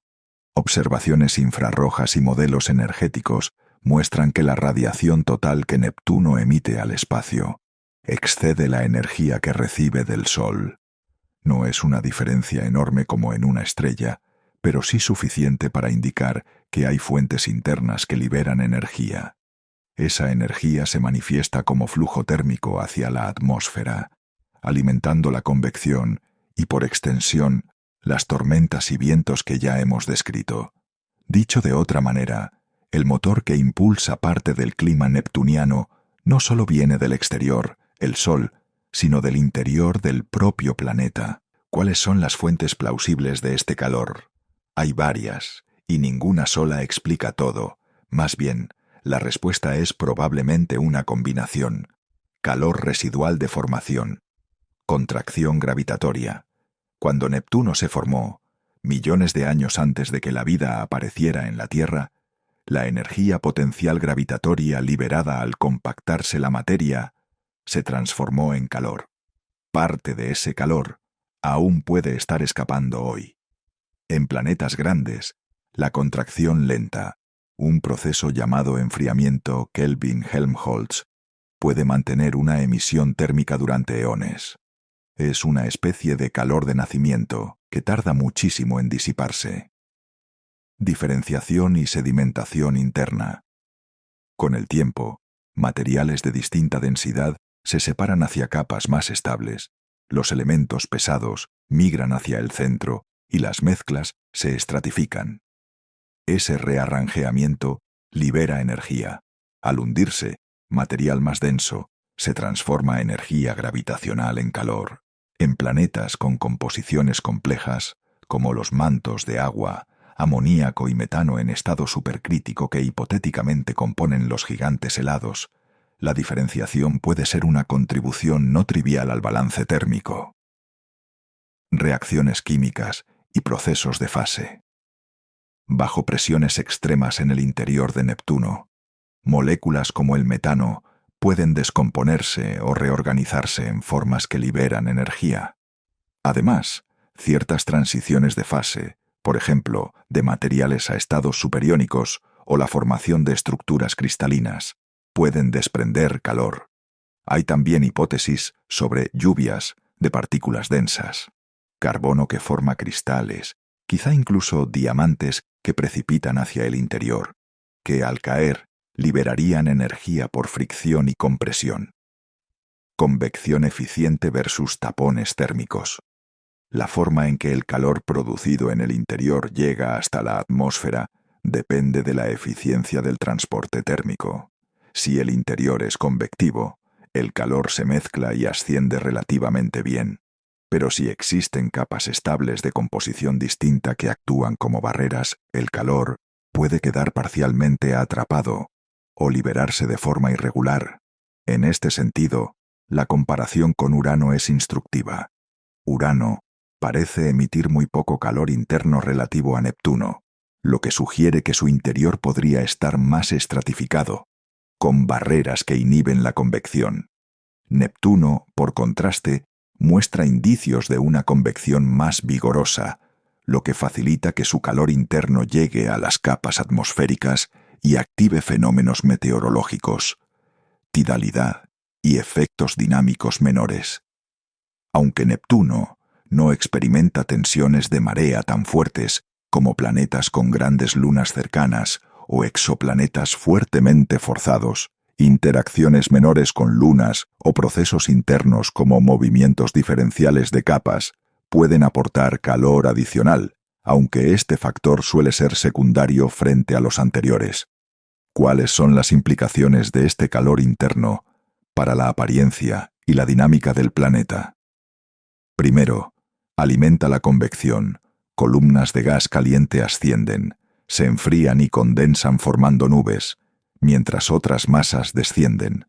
Observaciones infrarrojas y modelos energéticos muestran que la radiación total que Neptuno emite al espacio excede la energía que recibe del Sol. No es una diferencia enorme como en una estrella, pero sí suficiente para indicar que hay fuentes internas que liberan energía. Esa energía se manifiesta como flujo térmico hacia la atmósfera, alimentando la convección y, por extensión, las tormentas y vientos que ya hemos descrito. Dicho de otra manera, el motor que impulsa parte del clima neptuniano no solo viene del exterior, el Sol, sino del interior del propio planeta. ¿Cuáles son las fuentes plausibles de este calor? Hay varias, y ninguna sola explica todo. Más bien, la respuesta es probablemente una combinación: calor residual de formación, contracción gravitatoria. Cuando Neptuno se formó, millones de años antes de que la vida apareciera en la Tierra, la energía potencial gravitatoria liberada al compactarse la materia se transformó en calor. Parte de ese calor aún puede estar escapando hoy. En planetas grandes, la contracción lenta, un proceso llamado enfriamiento Kelvin-Helmholtz, puede mantener una emisión térmica durante eones. Es una especie de calor de nacimiento que tarda muchísimo en disiparse. Diferenciación y sedimentación interna. Con el tiempo, materiales de distinta densidad se separan hacia capas más estables, los elementos pesados migran hacia el centro y las mezclas se estratifican. Ese rearranjeamiento libera energía. Al hundirse, material más denso se transforma energía gravitacional en calor. En planetas con composiciones complejas, como los mantos de agua, amoníaco y metano en estado supercrítico que hipotéticamente componen los gigantes helados, la diferenciación puede ser una contribución no trivial al balance térmico. Reacciones químicas y procesos de fase. Bajo presiones extremas en el interior de Neptuno, moléculas como el metano pueden descomponerse o reorganizarse en formas que liberan energía. Además, ciertas transiciones de fase, por ejemplo, de materiales a estados superiónicos o la formación de estructuras cristalinas, pueden desprender calor. Hay también hipótesis sobre lluvias de partículas densas, carbono que forma cristales, quizá incluso diamantes que precipitan hacia el interior, que al caer liberarían energía por fricción y compresión. Convección eficiente versus tapones térmicos. La forma en que el calor producido en el interior llega hasta la atmósfera depende de la eficiencia del transporte térmico. Si el interior es convectivo, el calor se mezcla y asciende relativamente bien. Pero si existen capas estables de composición distinta que actúan como barreras, el calor puede quedar parcialmente atrapado o liberarse de forma irregular. En este sentido, la comparación con Urano es instructiva. Urano parece emitir muy poco calor interno relativo a Neptuno, lo que sugiere que su interior podría estar más estratificado, con barreras que inhiben la convección. Neptuno, por contraste, muestra indicios de una convección más vigorosa, lo que facilita que su calor interno llegue a las capas atmosféricas y active fenómenos meteorológicos, tidalidad y efectos dinámicos menores. Aunque Neptuno no experimenta tensiones de marea tan fuertes como planetas con grandes lunas cercanas o exoplanetas fuertemente forzados, interacciones menores con lunas o procesos internos como movimientos diferenciales de capas pueden aportar calor adicional, aunque este factor suele ser secundario frente a los anteriores. ¿Cuáles son las implicaciones de este calor interno para la apariencia y la dinámica del planeta? Primero, alimenta la convección. Columnas de gas caliente ascienden, se enfrían y condensan formando nubes, mientras otras masas descienden.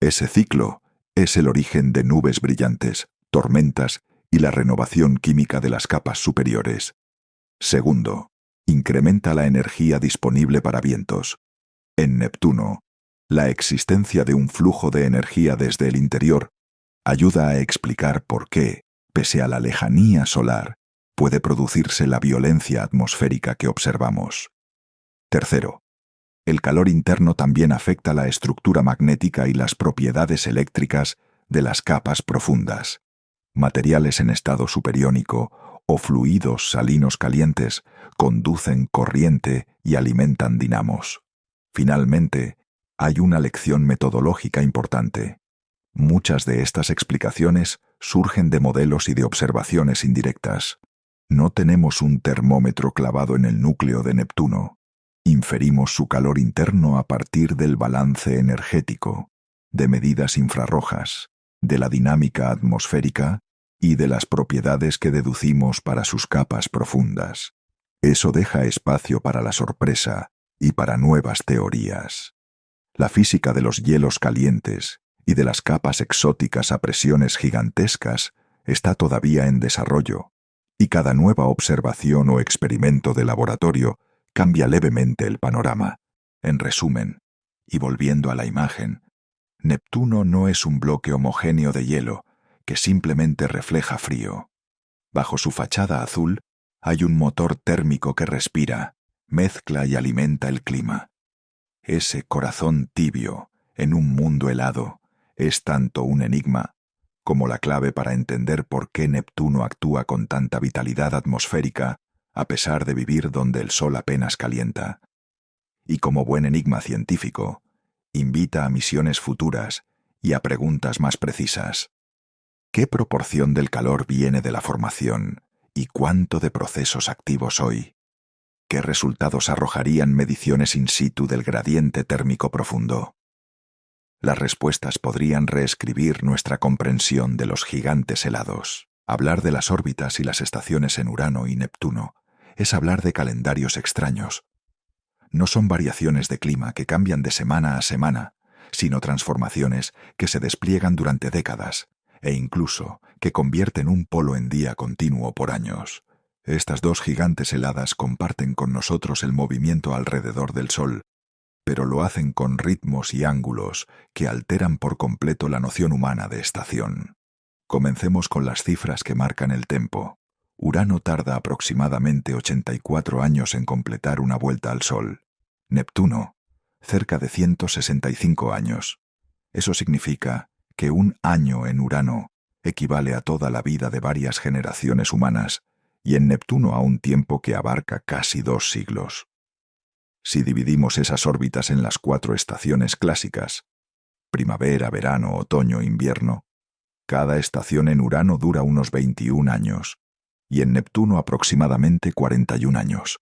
Ese ciclo es el origen de nubes brillantes, tormentas y la renovación química de las capas superiores. Segundo, incrementa la energía disponible para vientos. En Neptuno, la existencia de un flujo de energía desde el interior ayuda a explicar por qué, pese a la lejanía solar, puede producirse la violencia atmosférica que observamos. Tercero, el calor interno también afecta la estructura magnética y las propiedades eléctricas de las capas profundas. Materiales en estado superiónico o fluidos salinos calientes conducen corriente y alimentan dinamos. Finalmente, hay una lección metodológica importante. Muchas de estas explicaciones surgen de modelos y de observaciones indirectas. No tenemos un termómetro clavado en el núcleo de Neptuno. Inferimos su calor interno a partir del balance energético, de medidas infrarrojas, de la dinámica atmosférica y de las propiedades que deducimos para sus capas profundas. Eso deja espacio para la sorpresa y para nuevas teorías. La física de los hielos calientes y de las capas exóticas a presiones gigantescas está todavía en desarrollo, y cada nueva observación o experimento de laboratorio cambia levemente el panorama. En resumen, y volviendo a la imagen, Neptuno no es un bloque homogéneo de hielo que simplemente refleja frío. Bajo su fachada azul hay un motor térmico que respira, mezcla y alimenta el clima. Ese corazón tibio en un mundo helado es tanto un enigma como la clave para entender por qué Neptuno actúa con tanta vitalidad atmosférica a pesar de vivir donde el sol apenas calienta. Y como buen enigma científico, invita a misiones futuras y a preguntas más precisas. ¿Qué proporción del calor viene de la formación y cuánto de procesos activos hoy? ¿Qué resultados arrojarían mediciones in situ del gradiente térmico profundo? Las respuestas podrían reescribir nuestra comprensión de los gigantes helados. Hablar de las órbitas y las estaciones en Urano y Neptuno es hablar de calendarios extraños. No son variaciones de clima que cambian de semana a semana, sino transformaciones que se despliegan durante décadas e incluso que convierten un polo en día continuo por años. Estas dos gigantes heladas comparten con nosotros el movimiento alrededor del Sol, pero lo hacen con ritmos y ángulos que alteran por completo la noción humana de estación. Comencemos con las cifras que marcan el tempo. Urano tarda aproximadamente 84 años en completar una vuelta al Sol. Neptuno, cerca de 165 años. Eso significa que un año en Urano equivale a toda la vida de varias generaciones humanas, y en Neptuno a un tiempo que abarca casi 2 siglos. Si dividimos esas órbitas en las 4 estaciones clásicas, primavera, verano, otoño, invierno, cada estación en Urano dura unos 21 años, y en Neptuno aproximadamente 41 años.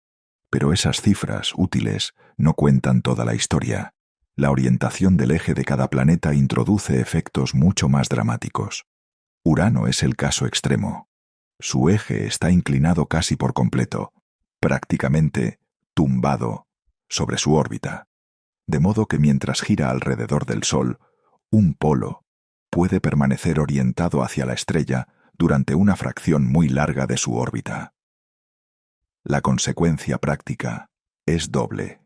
Pero esas cifras útiles no cuentan toda la historia. La orientación del eje de cada planeta introduce efectos mucho más dramáticos. Urano es el caso extremo. Su eje está inclinado casi por completo, prácticamente tumbado sobre su órbita, de modo que mientras gira alrededor del Sol, un polo puede permanecer orientado hacia la estrella durante una fracción muy larga de su órbita. La consecuencia práctica es doble.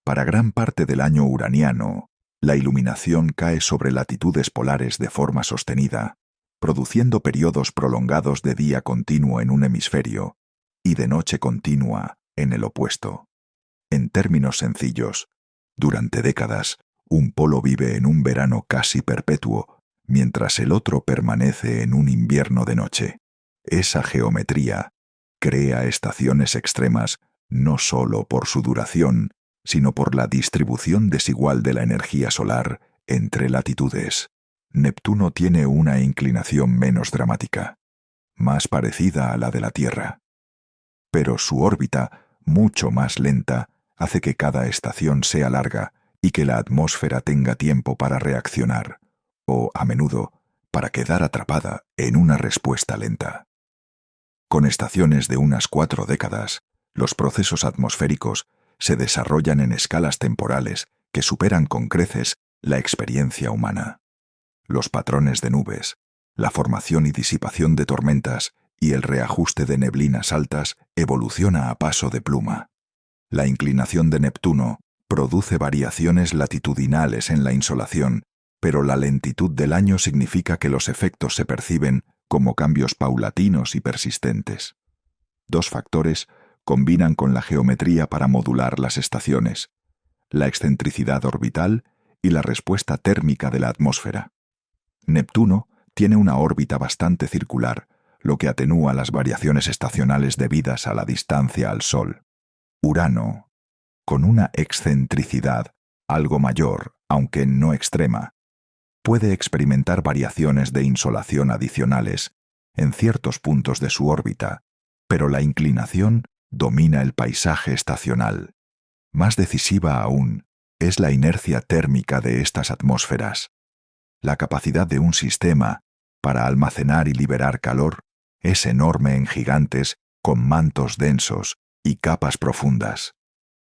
Para gran parte del año uraniano, la iluminación cae sobre latitudes polares de forma sostenida, produciendo periodos prolongados de día continuo en un hemisferio y de noche continua en el opuesto. En términos sencillos, durante décadas, un polo vive en un verano casi perpetuo, mientras el otro permanece en un invierno de noche. Esa geometría crea estaciones extremas no solo por su duración, sino por la distribución desigual de la energía solar entre latitudes. Neptuno tiene una inclinación menos dramática, más parecida a la de la Tierra. Pero su órbita, mucho más lenta, hace que cada estación sea larga y que la atmósfera tenga tiempo para reaccionar, o, a menudo, para quedar atrapada en una respuesta lenta. Con estaciones de unas 4 décadas, los procesos atmosféricos se desarrollan en escalas temporales que superan con creces la experiencia humana. Los patrones de nubes, la formación y disipación de tormentas y el reajuste de neblinas altas evoluciona a paso de pluma. La inclinación de Neptuno produce variaciones latitudinales en la insolación, pero la lentitud del año significa que los efectos se perciben como cambios paulatinos y persistentes. 2 factores combinan con la geometría para modular las estaciones: la excentricidad orbital y la respuesta térmica de la atmósfera. Neptuno tiene una órbita bastante circular, lo que atenúa las variaciones estacionales debidas a la distancia al Sol. Urano, con una excentricidad algo mayor, aunque no extrema, puede experimentar variaciones de insolación adicionales en ciertos puntos de su órbita, pero la inclinación domina el paisaje estacional. Más decisiva aún es la inercia térmica de estas atmósferas. La capacidad de un sistema para almacenar y liberar calor es enorme en gigantes con mantos densos y capas profundas.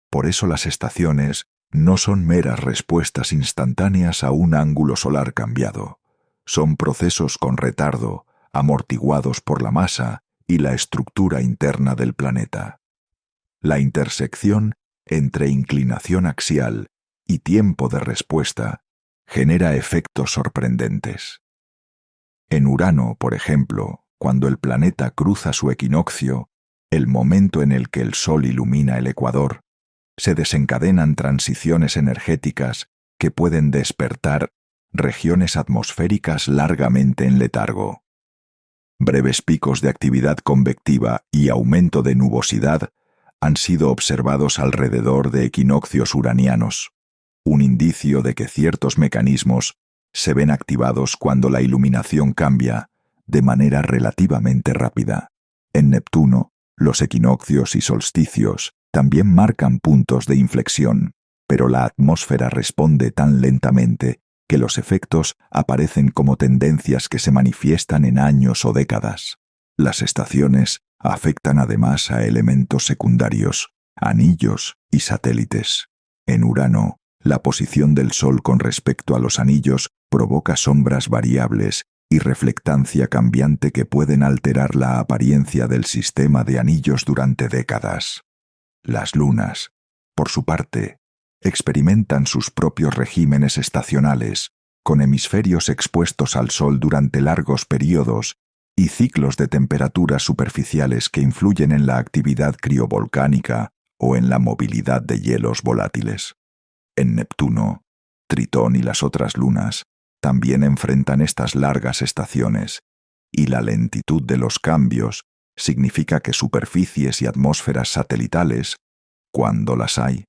Por eso las estaciones no son meras respuestas instantáneas a un ángulo solar cambiado. Son procesos con retardo, amortiguados por la masa y la estructura interna del planeta. La intersección entre inclinación axial y tiempo de respuesta genera efectos sorprendentes. En Urano, por ejemplo, cuando el planeta cruza su equinoccio, el momento en el que el Sol ilumina el ecuador, se desencadenan transiciones energéticas que pueden despertar regiones atmosféricas largamente en letargo. Breves picos de actividad convectiva y aumento de nubosidad han sido observados alrededor de equinoccios uranianos, un indicio de que ciertos mecanismos se ven activados cuando la iluminación cambia de manera relativamente rápida. En Neptuno, los equinoccios y solsticios también marcan puntos de inflexión, pero la atmósfera responde tan lentamente que los efectos aparecen como tendencias que se manifiestan en años o décadas. Las estaciones afectan además a elementos secundarios, anillos y satélites. En Urano, la posición del Sol con respecto a los anillos provoca sombras variables y reflectancia cambiante que pueden alterar la apariencia del sistema de anillos durante décadas. Las lunas, por su parte, experimentan sus propios regímenes estacionales, con hemisferios expuestos al Sol durante largos periodos y ciclos de temperaturas superficiales que influyen en la actividad criovolcánica o en la movilidad de hielos volátiles. En Neptuno, Tritón y las otras lunas también enfrentan estas largas estaciones, y la lentitud de los cambios significa que superficies y atmósferas satelitales, cuando las hay,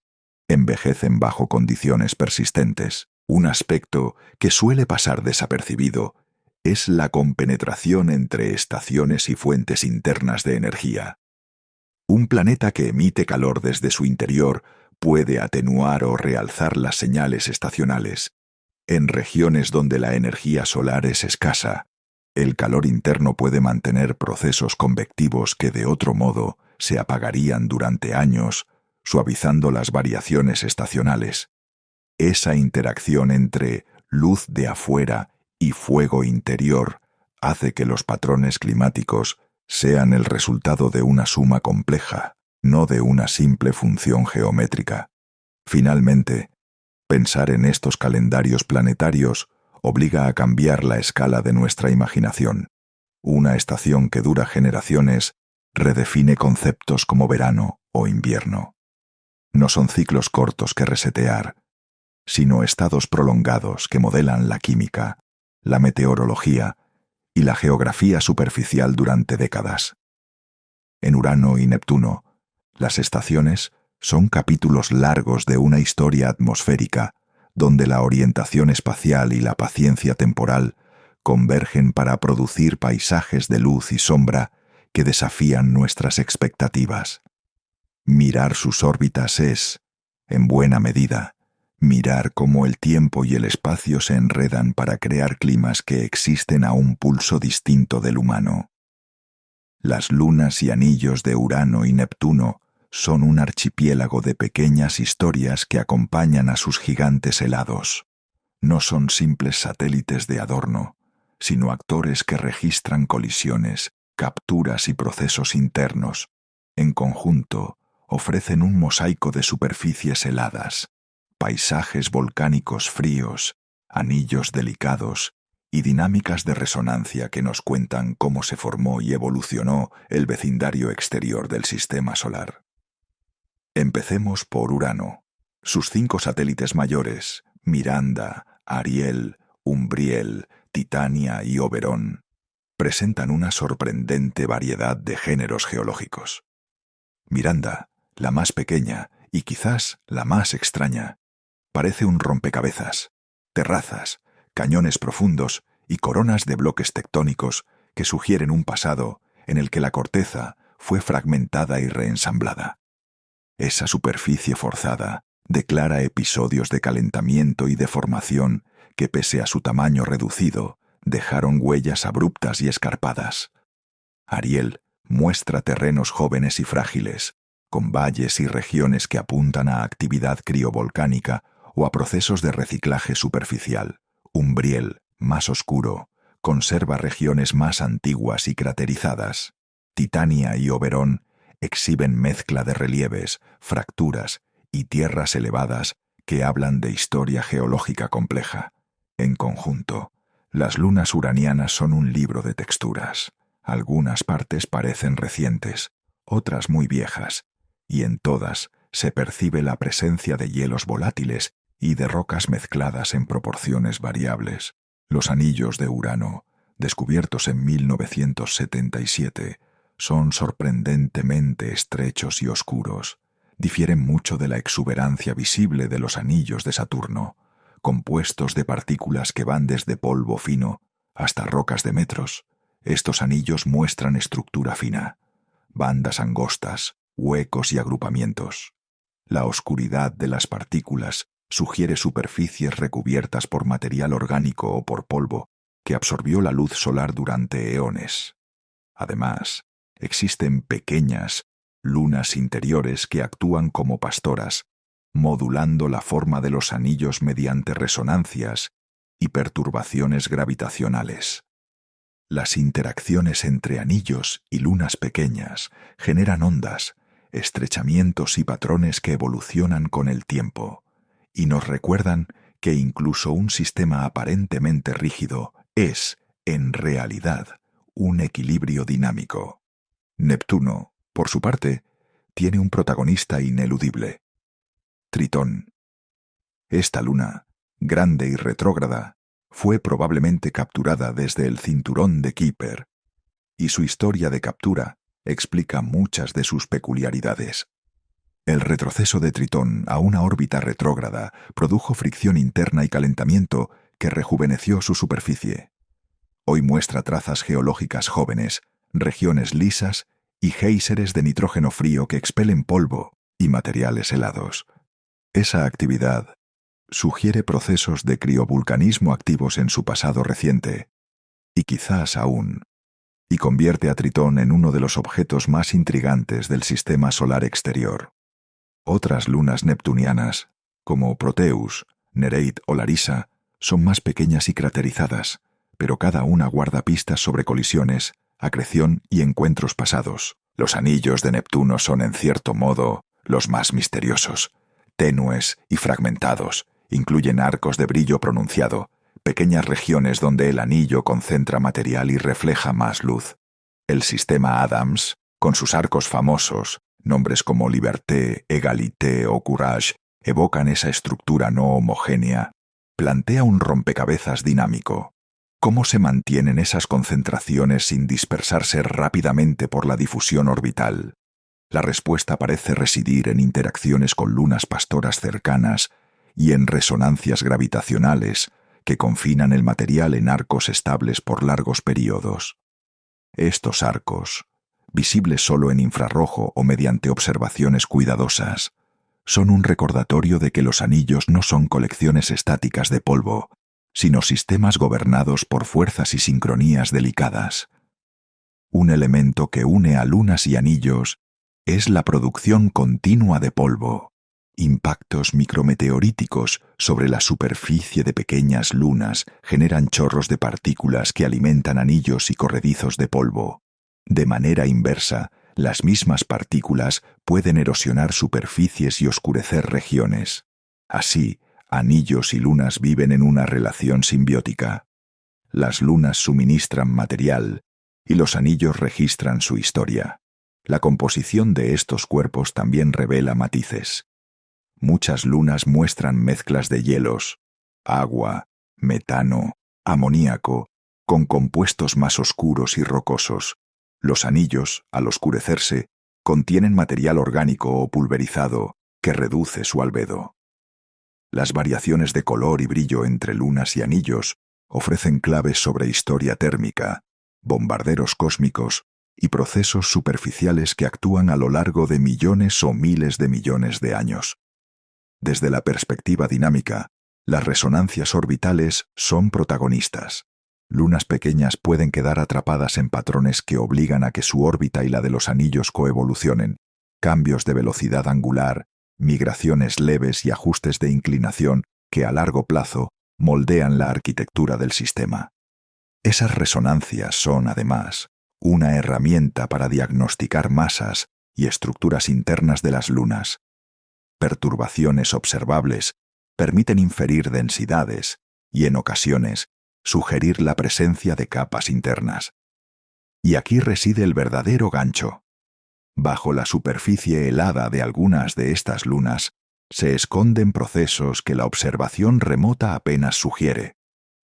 envejecen bajo condiciones persistentes. Un aspecto que suele pasar desapercibido es la compenetración entre estaciones y fuentes internas de energía. Un planeta que emite calor desde su interior puede atenuar o realzar las señales estacionales. En regiones donde la energía solar es escasa, el calor interno puede mantener procesos convectivos que de otro modo se apagarían durante años, suavizando las variaciones estacionales. Esa interacción entre luz de afuera y fuego interior hace que los patrones climáticos sean el resultado de una suma compleja, no de una simple función geométrica. Finalmente, pensar en estos calendarios planetarios obliga a cambiar la escala de nuestra imaginación. Una estación que dura generaciones redefine conceptos como verano o invierno. No son ciclos cortos que resetear, sino estados prolongados que modelan la química, la meteorología y la geografía superficial durante décadas. En Urano y Neptuno, las estaciones son capítulos largos de una historia atmosférica, donde la orientación espacial y la paciencia temporal convergen para producir paisajes de luz y sombra que desafían nuestras expectativas. Mirar sus órbitas es, en buena medida, mirar cómo el tiempo y el espacio se enredan para crear climas que existen a un pulso distinto del humano. Las lunas y anillos de Urano y Neptuno son un archipiélago de pequeñas historias que acompañan a sus gigantes helados. No son simples satélites de adorno, sino actores que registran colisiones, capturas y procesos internos. En conjunto, ofrecen un mosaico de superficies heladas, paisajes volcánicos fríos, anillos delicados y dinámicas de resonancia que nos cuentan cómo se formó y evolucionó el vecindario exterior del sistema solar. Empecemos por Urano. Sus 5 satélites mayores, Miranda, Ariel, Umbriel, Titania y Oberón, presentan una sorprendente variedad de géneros geológicos. Miranda, la más pequeña y quizás la más extraña, parece un rompecabezas, terrazas, cañones profundos y coronas de bloques tectónicos que sugieren un pasado en el que la corteza fue fragmentada y reensamblada. Esa superficie forzada declara episodios de calentamiento y deformación que, pese a su tamaño reducido, dejaron huellas abruptas y escarpadas. Ariel muestra terrenos jóvenes y frágiles, con valles y regiones que apuntan a actividad criovolcánica o a procesos de reciclaje superficial. Umbriel, más oscuro, conserva regiones más antiguas y craterizadas. Titania y Oberón exhiben mezcla de relieves, fracturas y tierras elevadas que hablan de historia geológica compleja. En conjunto, las lunas uranianas son un libro de texturas. Algunas partes parecen recientes, otras muy viejas, y en todas se percibe la presencia de hielos volátiles y de rocas mezcladas en proporciones variables. Los anillos de Urano, descubiertos en 1977, son sorprendentemente estrechos y oscuros. Difieren mucho de la exuberancia visible de los anillos de Saturno, compuestos de partículas que van desde polvo fino hasta rocas de metros. Estos anillos muestran estructura fina, bandas angostas, huecos y agrupamientos. La oscuridad de las partículas sugiere superficies recubiertas por material orgánico o por polvo que absorbió la luz solar durante eones. Además, existen pequeñas lunas interiores que actúan como pastoras, modulando la forma de los anillos mediante resonancias y perturbaciones gravitacionales. Las interacciones entre anillos y lunas pequeñas generan ondas, estrechamientos y patrones que evolucionan con el tiempo, y nos recuerdan que incluso un sistema aparentemente rígido es, en realidad, un equilibrio dinámico. Neptuno, por su parte, tiene un protagonista ineludible: Tritón. Esta luna, grande y retrógrada, fue probablemente capturada desde el cinturón de Kuiper, y su historia de captura explica muchas de sus peculiaridades. El retroceso de Tritón a una órbita retrógrada produjo fricción interna y calentamiento que rejuveneció su superficie. Hoy muestra trazas geológicas jóvenes, regiones lisas y géiseres de nitrógeno frío que expelen polvo y materiales helados. Esa actividad sugiere procesos de criovulcanismo activos en su pasado reciente, y quizás aún, y convierte a Tritón en uno de los objetos más intrigantes del sistema solar exterior. Otras lunas neptunianas, como Proteus, Nereid o Larissa, son más pequeñas y craterizadas, pero cada una guarda pistas sobre colisiones, acreción y encuentros pasados. Los anillos de Neptuno son, en cierto modo, los más misteriosos, tenues y fragmentados. Incluyen arcos de brillo pronunciado, pequeñas regiones donde el anillo concentra material y refleja más luz. El sistema Adams, con sus arcos famosos, nombres como Liberté, Égalité o Courage, evocan esa estructura no homogénea. Plantea un rompecabezas dinámico. ¿Cómo se mantienen esas concentraciones sin dispersarse rápidamente por la difusión orbital? La respuesta parece residir en interacciones con lunas pastoras cercanas y en resonancias gravitacionales que confinan el material en arcos estables por largos períodos. Estos arcos, visibles solo en infrarrojo o mediante observaciones cuidadosas, son un recordatorio de que los anillos no son colecciones estáticas de polvo, sino sistemas gobernados por fuerzas y sincronías delicadas. Un elemento que une a lunas y anillos es la producción continua de polvo. Impactos micrometeoríticos sobre la superficie de pequeñas lunas generan chorros de partículas que alimentan anillos y corredizos de polvo. De manera inversa, las mismas partículas pueden erosionar superficies y oscurecer regiones. Así, anillos y lunas viven en una relación simbiótica. Las lunas suministran material y los anillos registran su historia. La composición de estos cuerpos también revela matices. Muchas lunas muestran mezclas de hielos, agua, metano, amoníaco, con compuestos más oscuros y rocosos. Los anillos, al oscurecerse, contienen material orgánico o pulverizado que reduce su albedo. Las variaciones de color y brillo entre lunas y anillos ofrecen claves sobre historia térmica, bombarderos cósmicos y procesos superficiales que actúan a lo largo de millones o miles de millones de años. Desde la perspectiva dinámica, las resonancias orbitales son protagonistas. Lunas pequeñas pueden quedar atrapadas en patrones que obligan a que su órbita y la de los anillos coevolucionen, cambios de velocidad angular, migraciones leves y ajustes de inclinación que a largo plazo moldean la arquitectura del sistema. Esas resonancias son, además, una herramienta para diagnosticar masas y estructuras internas de las lunas. Perturbaciones observables permiten inferir densidades y, en ocasiones, sugerir la presencia de capas internas. Y aquí reside el verdadero gancho. Bajo la superficie helada de algunas de estas lunas se esconden procesos que la observación remota apenas sugiere.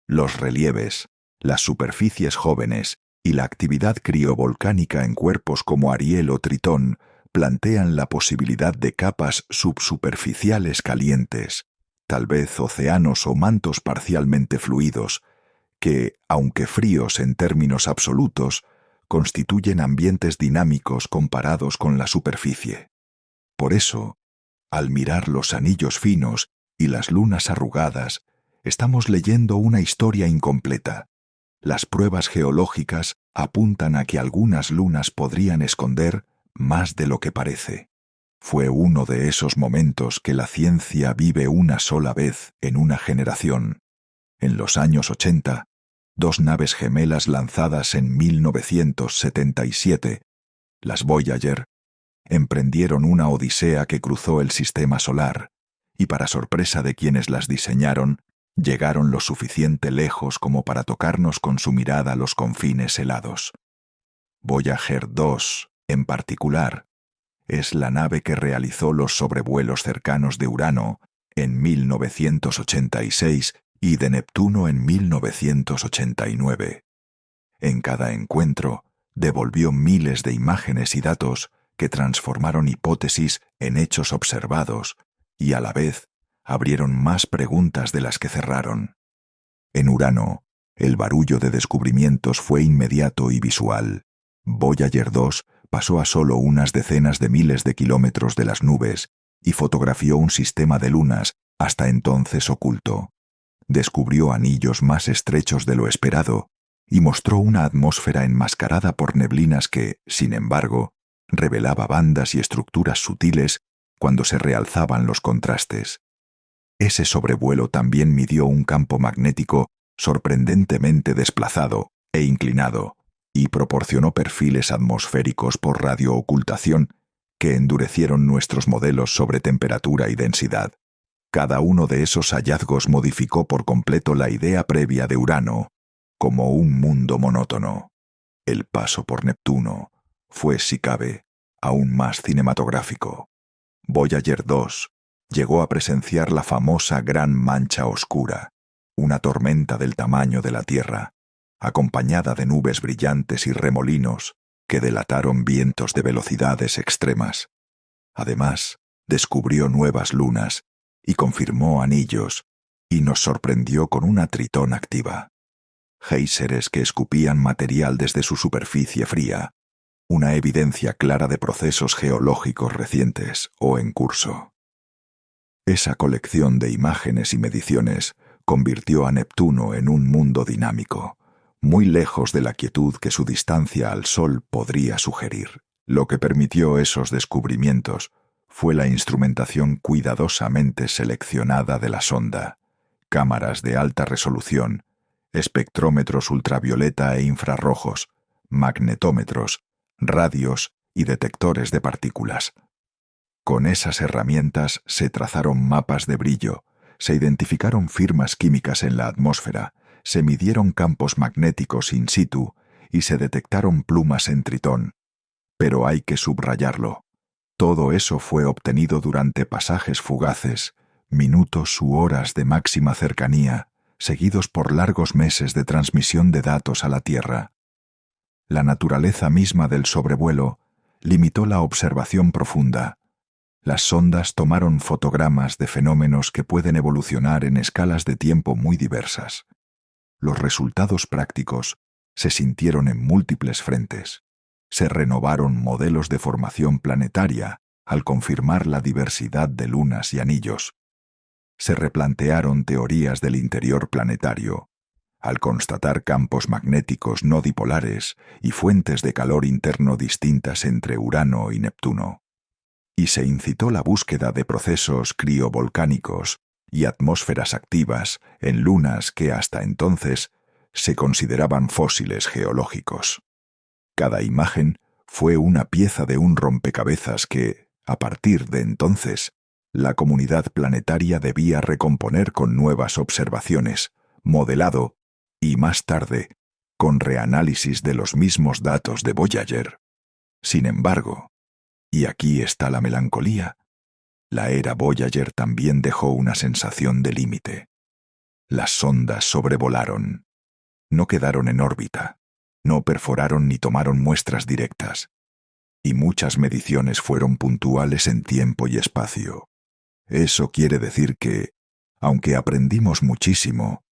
Los relieves, las superficies jóvenes y la actividad criovolcánica en cuerpos como Ariel o Tritón plantean la posibilidad de capas subsuperficiales calientes, tal vez océanos o mantos parcialmente fluidos, que, aunque fríos en términos absolutos, constituyen ambientes dinámicos comparados con la superficie. Por eso, al mirar los anillos finos y las lunas arrugadas, estamos leyendo una historia incompleta. Las pruebas geológicas apuntan a que algunas lunas podrían esconder más de lo que parece. Fue uno de esos momentos que la ciencia vive una sola vez en una generación. En los años 80, dos naves gemelas lanzadas en 1977, las Voyager, emprendieron una odisea que cruzó el sistema solar, y para sorpresa de quienes las diseñaron, llegaron lo suficiente lejos como para tocarnos con su mirada los confines helados. Voyager 2, en particular, es la nave que realizó los sobrevuelos cercanos de Urano en 1986 y de Neptuno en 1989. En cada encuentro, devolvió miles de imágenes y datos que transformaron hipótesis en hechos observados y a la vez abrieron más preguntas de las que cerraron. En Urano, el barullo de descubrimientos fue inmediato y visual. Voyager 2 pasó a solo unas decenas de miles de kilómetros de las nubes y fotografió un sistema de lunas hasta entonces oculto. Descubrió anillos más estrechos de lo esperado y mostró una atmósfera enmascarada por neblinas que, sin embargo, revelaba bandas y estructuras sutiles cuando se realzaban los contrastes. Ese sobrevuelo también midió un campo magnético sorprendentemente desplazado e inclinado y proporcionó perfiles atmosféricos por radioocultación que endurecieron nuestros modelos sobre temperatura y densidad. Cada uno de esos hallazgos modificó por completo la idea previa de Urano como un mundo monótono. El paso por Neptuno fue, si cabe, aún más cinematográfico. Voyager 2 llegó a presenciar la famosa Gran Mancha Oscura, una tormenta del tamaño de la Tierra, acompañada de nubes brillantes y remolinos que delataron vientos de velocidades extremas. Además, descubrió nuevas lunas y confirmó anillos, y nos sorprendió con una Tritón activa. Géiseres que escupían material desde su superficie fría, una evidencia clara de procesos geológicos recientes o en curso. Esa colección de imágenes y mediciones convirtió a Neptuno en un mundo dinámico, muy lejos de la quietud que su distancia al Sol podría sugerir. Lo que permitió esos descubrimientos fue la instrumentación cuidadosamente seleccionada de la sonda, cámaras de alta resolución, espectrómetros ultravioleta e infrarrojos, magnetómetros, radios y detectores de partículas. Con esas herramientas se trazaron mapas de brillo, se identificaron firmas químicas en la atmósfera, se midieron campos magnéticos in situ y se detectaron plumas en Tritón. Pero hay que subrayarlo. Todo eso fue obtenido durante pasajes fugaces, minutos u horas de máxima cercanía, seguidos por largos meses de transmisión de datos a la Tierra. La naturaleza misma del sobrevuelo limitó la observación profunda. Las sondas tomaron fotogramas de fenómenos que pueden evolucionar en escalas de tiempo muy diversas. Los resultados prácticos se sintieron en múltiples frentes. Se renovaron modelos de formación planetaria al confirmar la diversidad de lunas y anillos. Se replantearon teorías del interior planetario, al constatar campos magnéticos no dipolares y fuentes de calor interno distintas entre Urano y Neptuno. Y se incitó la búsqueda de procesos criovolcánicos y atmósferas activas en lunas que hasta entonces se consideraban fósiles geológicos. Cada imagen fue una pieza de un rompecabezas que, a partir de entonces, la comunidad planetaria debía recomponer con nuevas observaciones, modelado y, más tarde, con reanálisis de los mismos datos de Voyager. Sin embargo, y aquí está la melancolía, la era Voyager también dejó una sensación de límite. Las sondas sobrevolaron. No quedaron en órbita, no perforaron ni tomaron muestras directas, y muchas mediciones fueron puntuales en tiempo y espacio. Eso quiere decir que, aunque aprendimos muchísimo,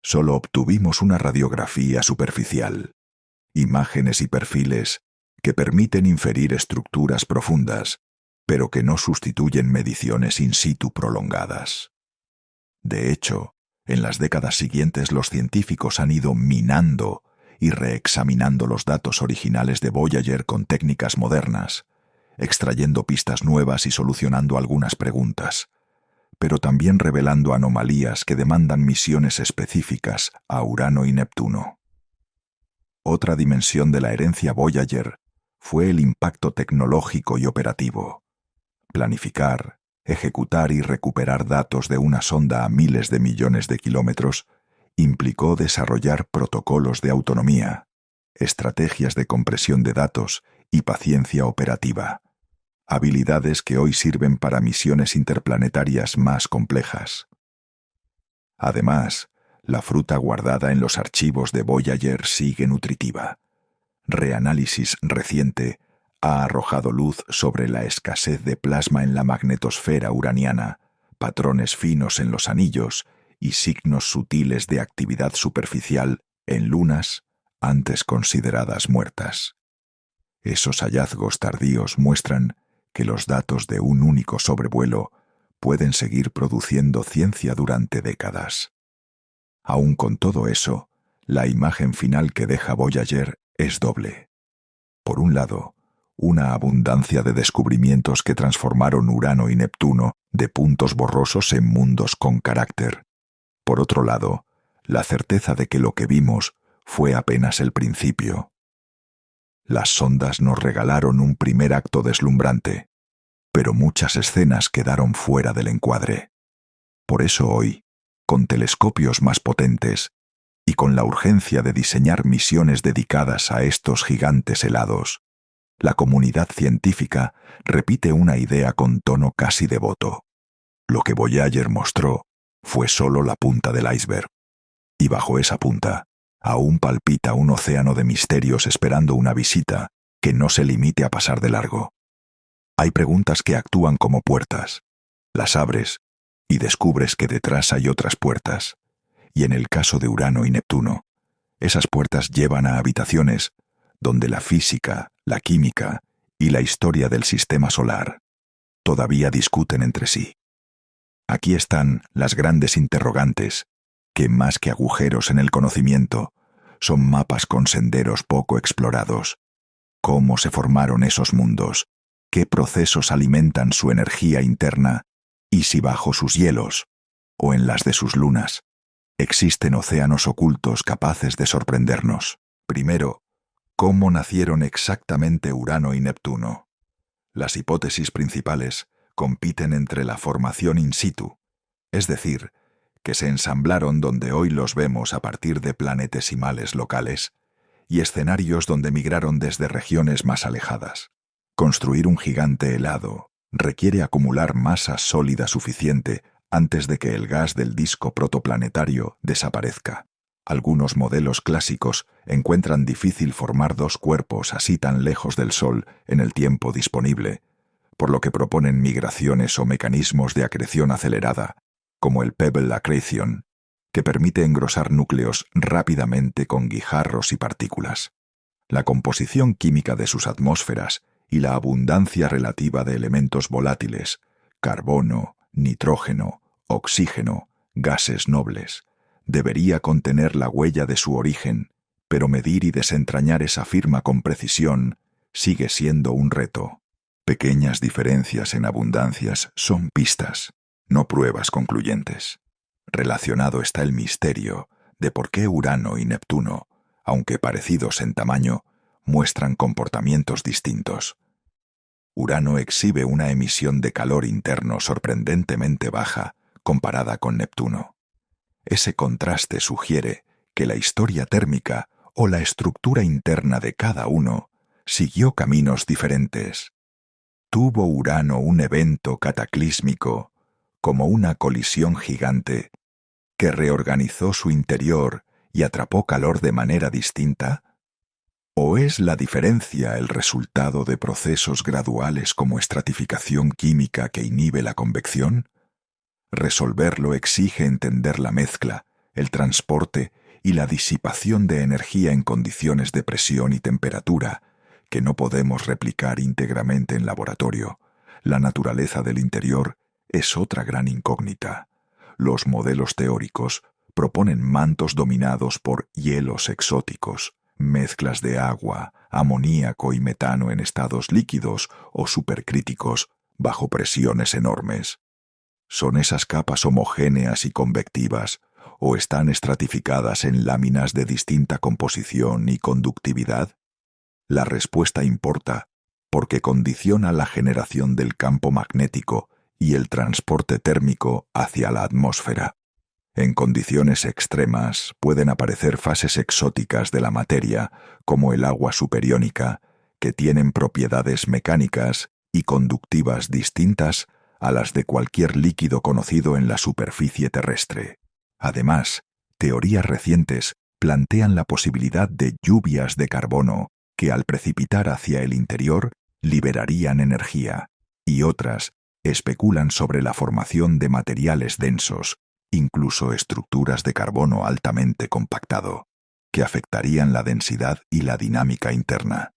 solo obtuvimos una radiografía superficial, imágenes y perfiles que permiten inferir estructuras profundas, pero que no sustituyen mediciones in situ prolongadas. De hecho, en las décadas siguientes los científicos han ido minando y reexaminando los datos originales de Voyager con técnicas modernas, extrayendo pistas nuevas y solucionando algunas preguntas, pero también revelando anomalías que demandan misiones específicas a Urano y Neptuno. Otra dimensión de la herencia Voyager fue el impacto tecnológico y operativo. Planificar, ejecutar y recuperar datos de una sonda a miles de millones de kilómetros implicó desarrollar protocolos de autonomía, estrategias de compresión de datos y paciencia operativa, habilidades que hoy sirven para misiones interplanetarias más complejas. Además, la fruta guardada en los archivos de Voyager sigue nutritiva. Reanálisis reciente ha arrojado luz sobre la escasez de plasma en la magnetosfera uraniana, patrones finos en los anillos y signos sutiles de actividad superficial en lunas antes consideradas muertas. Esos hallazgos tardíos muestran que los datos de un único sobrevuelo pueden seguir produciendo ciencia durante décadas. Aún con todo eso, la imagen final que deja Voyager es doble. Por un lado, una abundancia de descubrimientos que transformaron Urano y Neptuno de puntos borrosos en mundos con carácter. Por otro lado, la certeza de que lo que vimos fue apenas el principio. Las sondas nos regalaron un primer acto deslumbrante, pero muchas escenas quedaron fuera del encuadre. Por eso hoy, con telescopios más potentes y con la urgencia de diseñar misiones dedicadas a estos gigantes helados, la comunidad científica repite una idea con tono casi devoto. Lo que Voyager mostró fue solo la punta del iceberg, y bajo esa punta aún palpita un océano de misterios esperando una visita que no se limite a pasar de largo. Hay preguntas que actúan como puertas. Las abres y descubres que detrás hay otras puertas. Y en el caso de Urano y Neptuno, esas puertas llevan a habitaciones donde la física, la química y la historia del sistema solar todavía discuten entre sí. Aquí están las grandes interrogantes, que más que agujeros en el conocimiento, son mapas con senderos poco explorados. ¿Cómo se formaron esos mundos? ¿Qué procesos alimentan su energía interna? Y si bajo sus hielos, o en las de sus lunas, existen océanos ocultos capaces de sorprendernos. Primero, ¿cómo nacieron exactamente Urano y Neptuno? Las hipótesis principales compiten entre la formación in situ, es decir, que se ensamblaron donde hoy los vemos a partir de planetesimales locales, y escenarios donde migraron desde regiones más alejadas. Construir un gigante helado requiere acumular masa sólida suficiente antes de que el gas del disco protoplanetario desaparezca. Algunos modelos clásicos encuentran difícil formar dos cuerpos así tan lejos del Sol en el tiempo disponible, por lo que proponen migraciones o mecanismos de acreción acelerada, como el Pebble Accretion, que permite engrosar núcleos rápidamente con guijarros y partículas. La composición química de sus atmósferas y la abundancia relativa de elementos volátiles, carbono, nitrógeno, oxígeno, gases nobles, debería contener la huella de su origen, pero medir y desentrañar esa firma con precisión sigue siendo un reto. Pequeñas diferencias en abundancias son pistas, no pruebas concluyentes. Relacionado está el misterio de por qué Urano y Neptuno, aunque parecidos en tamaño, muestran comportamientos distintos. Urano exhibe una emisión de calor interno sorprendentemente baja comparada con Neptuno. Ese contraste sugiere que la historia térmica o la estructura interna de cada uno siguió caminos diferentes. ¿Tuvo Urano un evento cataclísmico, como una colisión gigante, que reorganizó su interior y atrapó calor de manera distinta? ¿O es la diferencia el resultado de procesos graduales como estratificación química que inhibe la convección? Resolverlo exige entender la mezcla, el transporte y la disipación de energía en condiciones de presión y temperatura, que no podemos replicar íntegramente en laboratorio. La naturaleza del interior es otra gran incógnita. los modelos teóricos proponen mantos dominados por hielos exóticos, mezclas de agua, amoníaco y metano en estados líquidos o supercríticos bajo presiones enormes. ¿Son esas capas homogéneas y convectivas o están estratificadas en láminas de distinta composición y conductividad? La respuesta importa porque condiciona la generación del campo magnético y el transporte térmico hacia la atmósfera. En condiciones extremas pueden aparecer fases exóticas de la materia, como el agua superiónica, que tienen propiedades mecánicas y conductivas distintas a las de cualquier líquido conocido en la superficie terrestre. Además, teorías recientes plantean la posibilidad de lluvias de carbono que al precipitar hacia el interior liberarían energía, y otras especulan sobre la formación de materiales densos, incluso estructuras de carbono altamente compactado, que afectarían la densidad y la dinámica interna.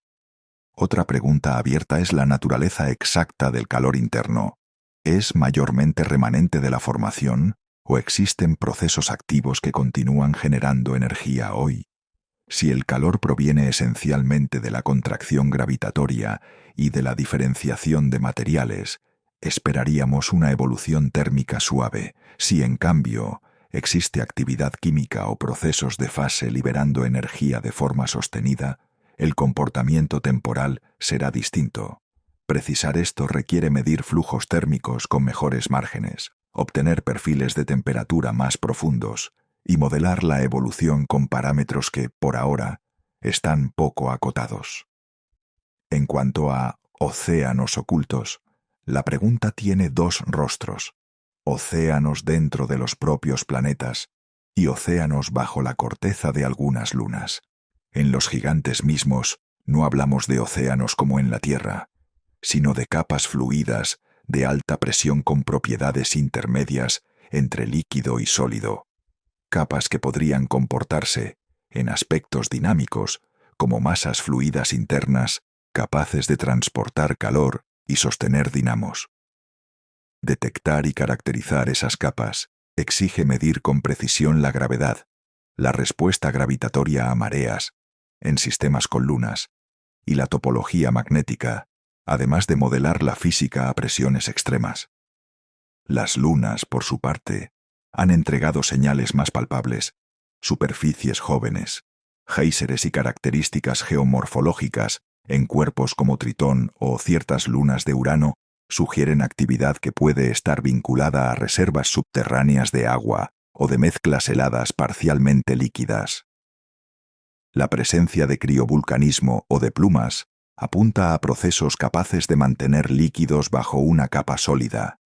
Otra pregunta abierta es la naturaleza exacta del calor interno. ¿Es mayormente remanente de la formación o existen procesos activos que continúan generando energía hoy? Si el calor proviene esencialmente de la contracción gravitatoria y de la diferenciación de materiales, esperaríamos una evolución térmica suave. Si, en cambio, existe actividad química o procesos de fase liberando energía de forma sostenida, el comportamiento temporal será distinto. Precisar esto requiere medir flujos térmicos con mejores márgenes, obtener perfiles de temperatura más profundos y modelar la evolución con parámetros que, por ahora, están poco acotados. En cuanto a océanos ocultos, la pregunta tiene dos rostros: océanos dentro de los propios planetas y océanos bajo la corteza de algunas lunas. En los gigantes mismos no hablamos de océanos como en la Tierra, sino de capas fluidas de alta presión con propiedades intermedias entre líquido y sólido, capas que podrían comportarse, en aspectos dinámicos, como masas fluidas internas capaces de transportar calor y sostener dinamos. Detectar y caracterizar esas capas exige medir con precisión la gravedad, la respuesta gravitatoria a mareas, en sistemas con lunas, y la topología magnética, además de modelar la física a presiones extremas. Las lunas, por su parte, han entregado señales más palpables, superficies jóvenes, géiseres y características geomorfológicas en cuerpos como Tritón o ciertas lunas de Urano sugieren actividad que puede estar vinculada a reservas subterráneas de agua o de mezclas heladas parcialmente líquidas. La presencia de criovulcanismo o de plumas apunta a procesos capaces de mantener líquidos bajo una capa sólida,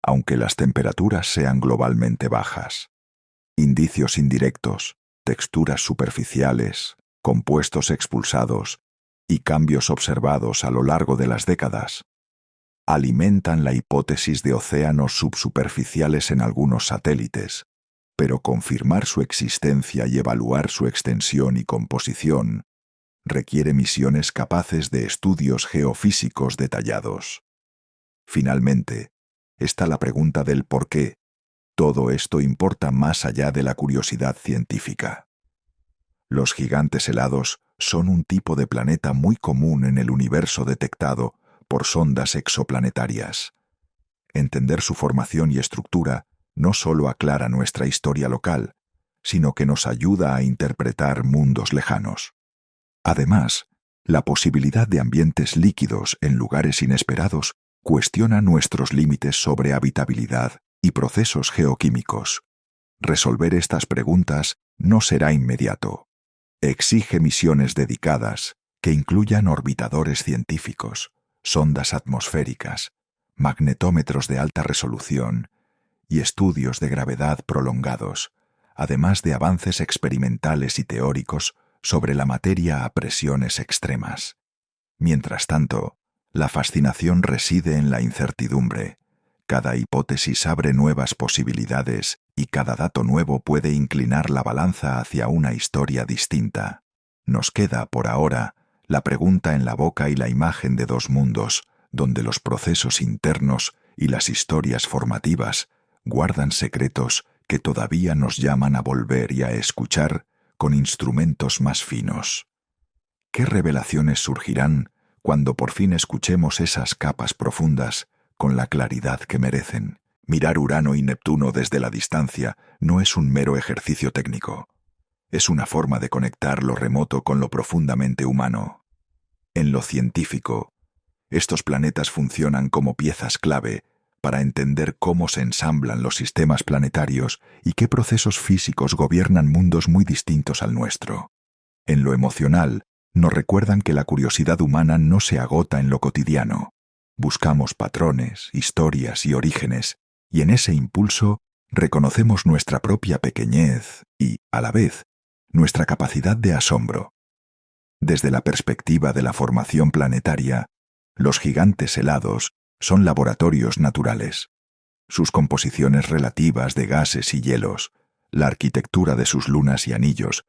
aunque las temperaturas sean globalmente bajas. Indicios indirectos, texturas superficiales, compuestos expulsados y cambios observados a lo largo de las décadas alimentan la hipótesis de océanos subsuperficiales en algunos satélites, pero confirmar su existencia y evaluar su extensión y composición requiere misiones capaces de estudios geofísicos detallados. Finalmente, está la pregunta del por qué. Todo esto importa más allá de la curiosidad científica. Los gigantes helados son un tipo de planeta muy común en el universo detectado por sondas exoplanetarias. Entender su formación y estructura no solo aclara nuestra historia local, sino que nos ayuda a interpretar mundos lejanos. Además, la posibilidad de ambientes líquidos en lugares inesperados cuestiona nuestros límites sobre habitabilidad y procesos geoquímicos. Resolver estas preguntas no será inmediato. Exige misiones dedicadas que incluyan orbitadores científicos, sondas atmosféricas, magnetómetros de alta resolución y estudios de gravedad prolongados, además de avances experimentales y teóricos sobre la materia a presiones extremas. Mientras tanto, la fascinación reside en la incertidumbre. Cada hipótesis abre nuevas posibilidades y cada dato nuevo puede inclinar la balanza hacia una historia distinta. Nos queda, por ahora, la pregunta en la boca y la imagen de dos mundos, donde los procesos internos y las historias formativas guardan secretos que todavía nos llaman a volver y a escuchar con instrumentos más finos. ¿Qué revelaciones surgirán cuando por fin escuchemos esas capas profundas con la claridad que merecen? Mirar Urano y Neptuno desde la distancia no es un mero ejercicio técnico. Es una forma de conectar lo remoto con lo profundamente humano. En lo científico, estos planetas funcionan como piezas clave para entender cómo se ensamblan los sistemas planetarios y qué procesos físicos gobiernan mundos muy distintos al nuestro. En lo emocional, nos recuerdan que la curiosidad humana no se agota en lo cotidiano. Buscamos patrones, historias y orígenes, y en ese impulso reconocemos nuestra propia pequeñez y, a la vez, nuestra capacidad de asombro. Desde la perspectiva de la formación planetaria, los gigantes helados son laboratorios naturales. Sus composiciones relativas de gases y hielos, la arquitectura de sus lunas y anillos,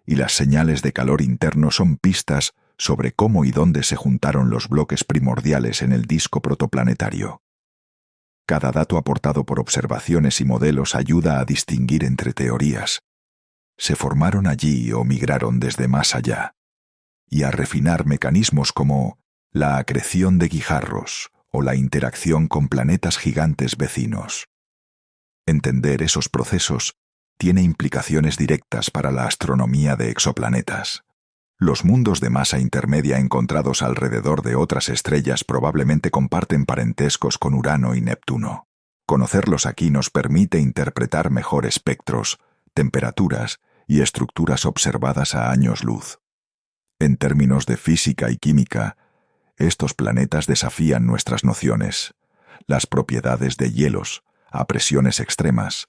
y las señales de calor interno son pistas sobre cómo y dónde se juntaron los bloques primordiales en el disco protoplanetario. Cada dato aportado por observaciones y modelos ayuda a distinguir entre teorías. Se formaron allí o migraron desde más allá, y a refinar mecanismos como la acreción de guijarros o la interacción con planetas gigantes vecinos. Entender esos procesos tiene implicaciones directas para la astronomía de exoplanetas. Los mundos de masa intermedia encontrados alrededor de otras estrellas probablemente comparten parentescos con Urano y Neptuno. Conocerlos aquí nos permite interpretar mejor espectros, temperaturas y estructuras observadas a años luz. En términos de física y química, estos planetas desafían nuestras nociones. Las propiedades de hielos, a presiones extremas,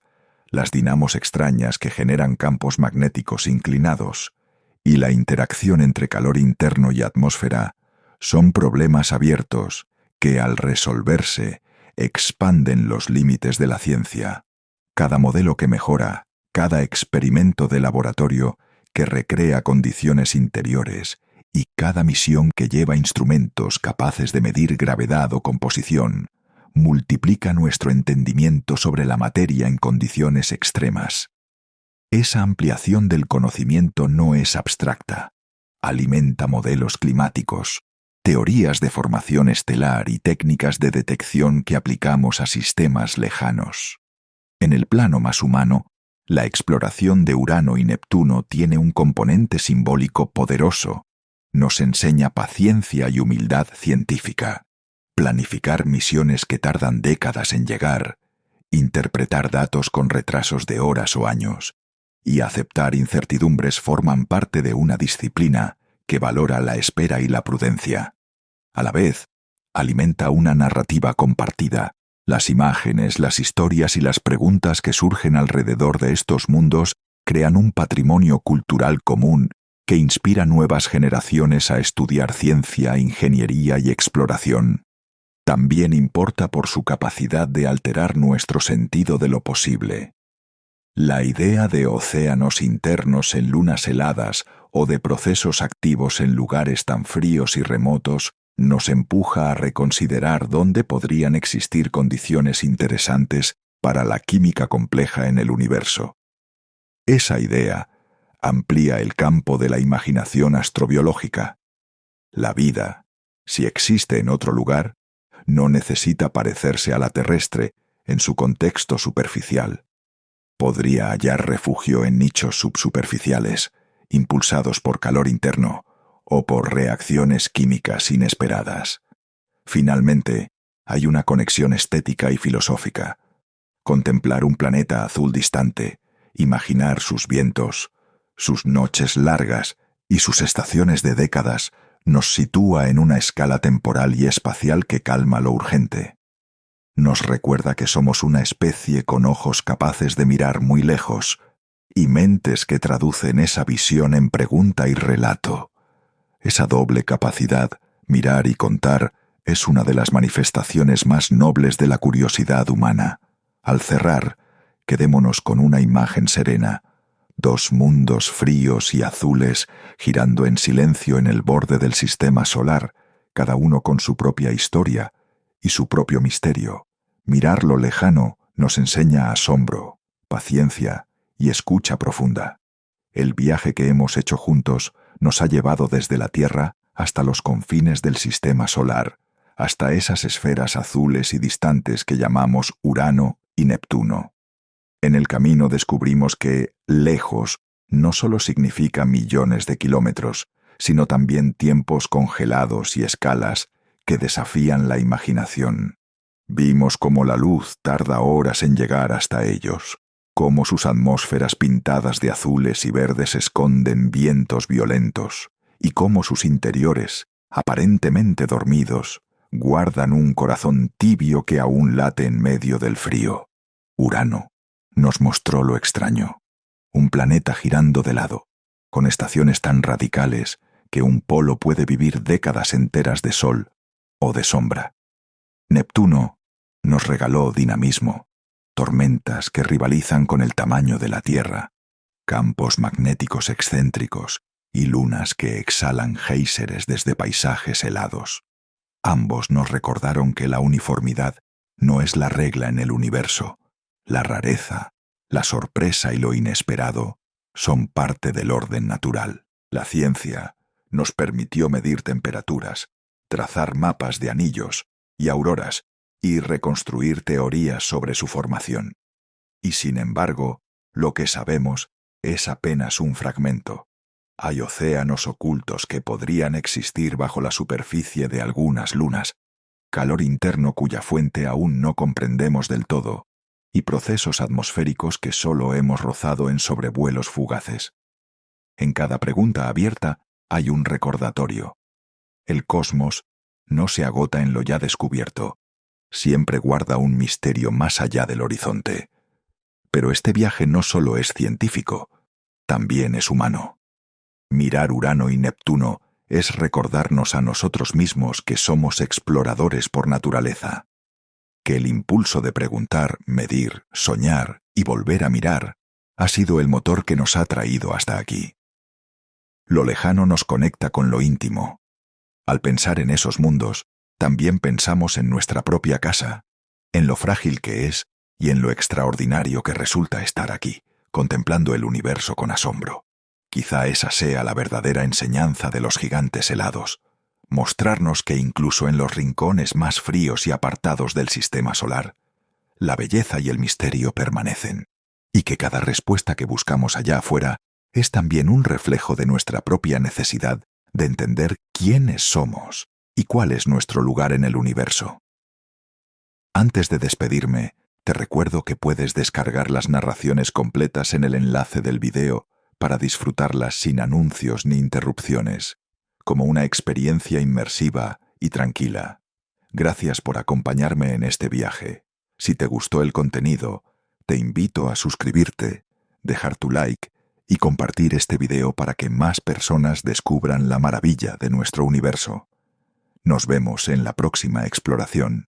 las dinamos extrañas que generan campos magnéticos inclinados, y la interacción entre calor interno y atmósfera son problemas abiertos que, al resolverse, expanden los límites de la ciencia. Cada modelo que mejora, cada experimento de laboratorio que recrea condiciones interiores y cada misión que lleva instrumentos capaces de medir gravedad o composición, multiplica nuestro entendimiento sobre la materia en condiciones extremas. Esa ampliación del conocimiento no es abstracta. Alimenta modelos climáticos, teorías de formación estelar y técnicas de detección que aplicamos a sistemas lejanos. En el plano más humano, la exploración de Urano y Neptuno tiene un componente simbólico poderoso. Nos enseña paciencia y humildad científica. Planificar misiones que tardan décadas en llegar, interpretar datos con retrasos de horas o años, y aceptar incertidumbres forman parte de una disciplina que valora la espera y la prudencia. A la vez, alimenta una narrativa compartida. Las imágenes, las historias y las preguntas que surgen alrededor de estos mundos crean un patrimonio cultural común que inspira nuevas generaciones a estudiar ciencia, ingeniería y exploración. También importa por su capacidad de alterar nuestro sentido de lo posible. La idea de océanos internos en lunas heladas o de procesos activos en lugares tan fríos y remotos nos empuja a reconsiderar dónde podrían existir condiciones interesantes para la química compleja en el universo. Esa idea amplía el campo de la imaginación astrobiológica. La vida, si existe en otro lugar, no necesita parecerse a la terrestre en su contexto superficial. Podría hallar refugio en nichos subsuperficiales, impulsados por calor interno o por reacciones químicas inesperadas. Finalmente, hay una conexión estética y filosófica. Contemplar un planeta azul distante, imaginar sus vientos, sus noches largas y sus estaciones de décadas nos sitúa en una escala temporal y espacial que calma lo urgente. Nos recuerda que somos una especie con ojos capaces de mirar muy lejos y mentes que traducen esa visión en pregunta y relato. Esa doble capacidad, mirar y contar, es una de las manifestaciones más nobles de la curiosidad humana. Al cerrar, quedémonos con una imagen serena. Dos mundos fríos y azules girando en silencio en el borde del sistema solar, cada uno con su propia historia y su propio misterio. Mirar lo lejano Nos enseña asombro, paciencia y escucha profunda. El viaje que hemos hecho juntos nos ha llevado desde la Tierra hasta los confines del sistema solar, hasta esas esferas azules y distantes que llamamos Urano y Neptuno. En el camino descubrimos que lejos no solo significa millones de kilómetros, sino también tiempos congelados y escalas que desafían la imaginación. Vimos cómo la luz tarda horas en llegar hasta ellos, cómo sus atmósferas pintadas de azules y verdes esconden vientos violentos, y cómo sus interiores, aparentemente dormidos, guardan un corazón tibio que aún late en medio del frío. Urano nos mostró lo extraño, un planeta girando de lado, con estaciones tan radicales que un polo puede vivir décadas enteras de sol o de sombra. Neptuno nos regaló dinamismo, tormentas que rivalizan con el tamaño de la Tierra, campos magnéticos excéntricos y lunas que exhalan géiseres desde paisajes helados. Ambos nos recordaron que la uniformidad no es la regla en el universo. La rareza, la sorpresa y lo inesperado son parte del orden natural. La ciencia nos permitió medir temperaturas, trazar mapas de anillos y auroras y reconstruir teorías sobre su formación. Y sin embargo, lo que sabemos es apenas un fragmento. Hay océanos ocultos que podrían existir bajo la superficie de algunas lunas, calor interno cuya fuente aún no comprendemos del todo, y procesos atmosféricos que solo hemos rozado en sobrevuelos fugaces. En cada pregunta abierta hay un recordatorio. El cosmos no se agota en lo ya descubierto, siempre guarda un misterio más allá del horizonte. Pero este viaje no solo es científico, también es humano. Mirar Urano y Neptuno es recordarnos a nosotros mismos que somos exploradores por naturaleza, que el impulso de preguntar, medir, soñar y volver a mirar ha sido el motor que nos ha traído hasta aquí. Lo lejano nos conecta con lo íntimo. Al pensar en esos mundos, también pensamos en nuestra propia casa, en lo frágil que es y en lo extraordinario que resulta estar aquí, contemplando el universo con asombro. Quizá esa sea la verdadera enseñanza de los gigantes helados, mostrarnos que incluso en los rincones más fríos y apartados del sistema solar, la belleza y el misterio permanecen, y que cada respuesta que buscamos allá afuera es también un reflejo de nuestra propia necesidad de entender quiénes somos y cuál es nuestro lugar en el universo. Antes de despedirme, te recuerdo que puedes descargar las narraciones completas en el enlace del video para disfrutarlas sin anuncios ni interrupciones, como una experiencia inmersiva y tranquila. Gracias por acompañarme en este viaje. Si te gustó el contenido, te invito a suscribirte, dejar tu like y compartir este video para que más personas descubran la maravilla de nuestro universo. Nos vemos en la próxima exploración.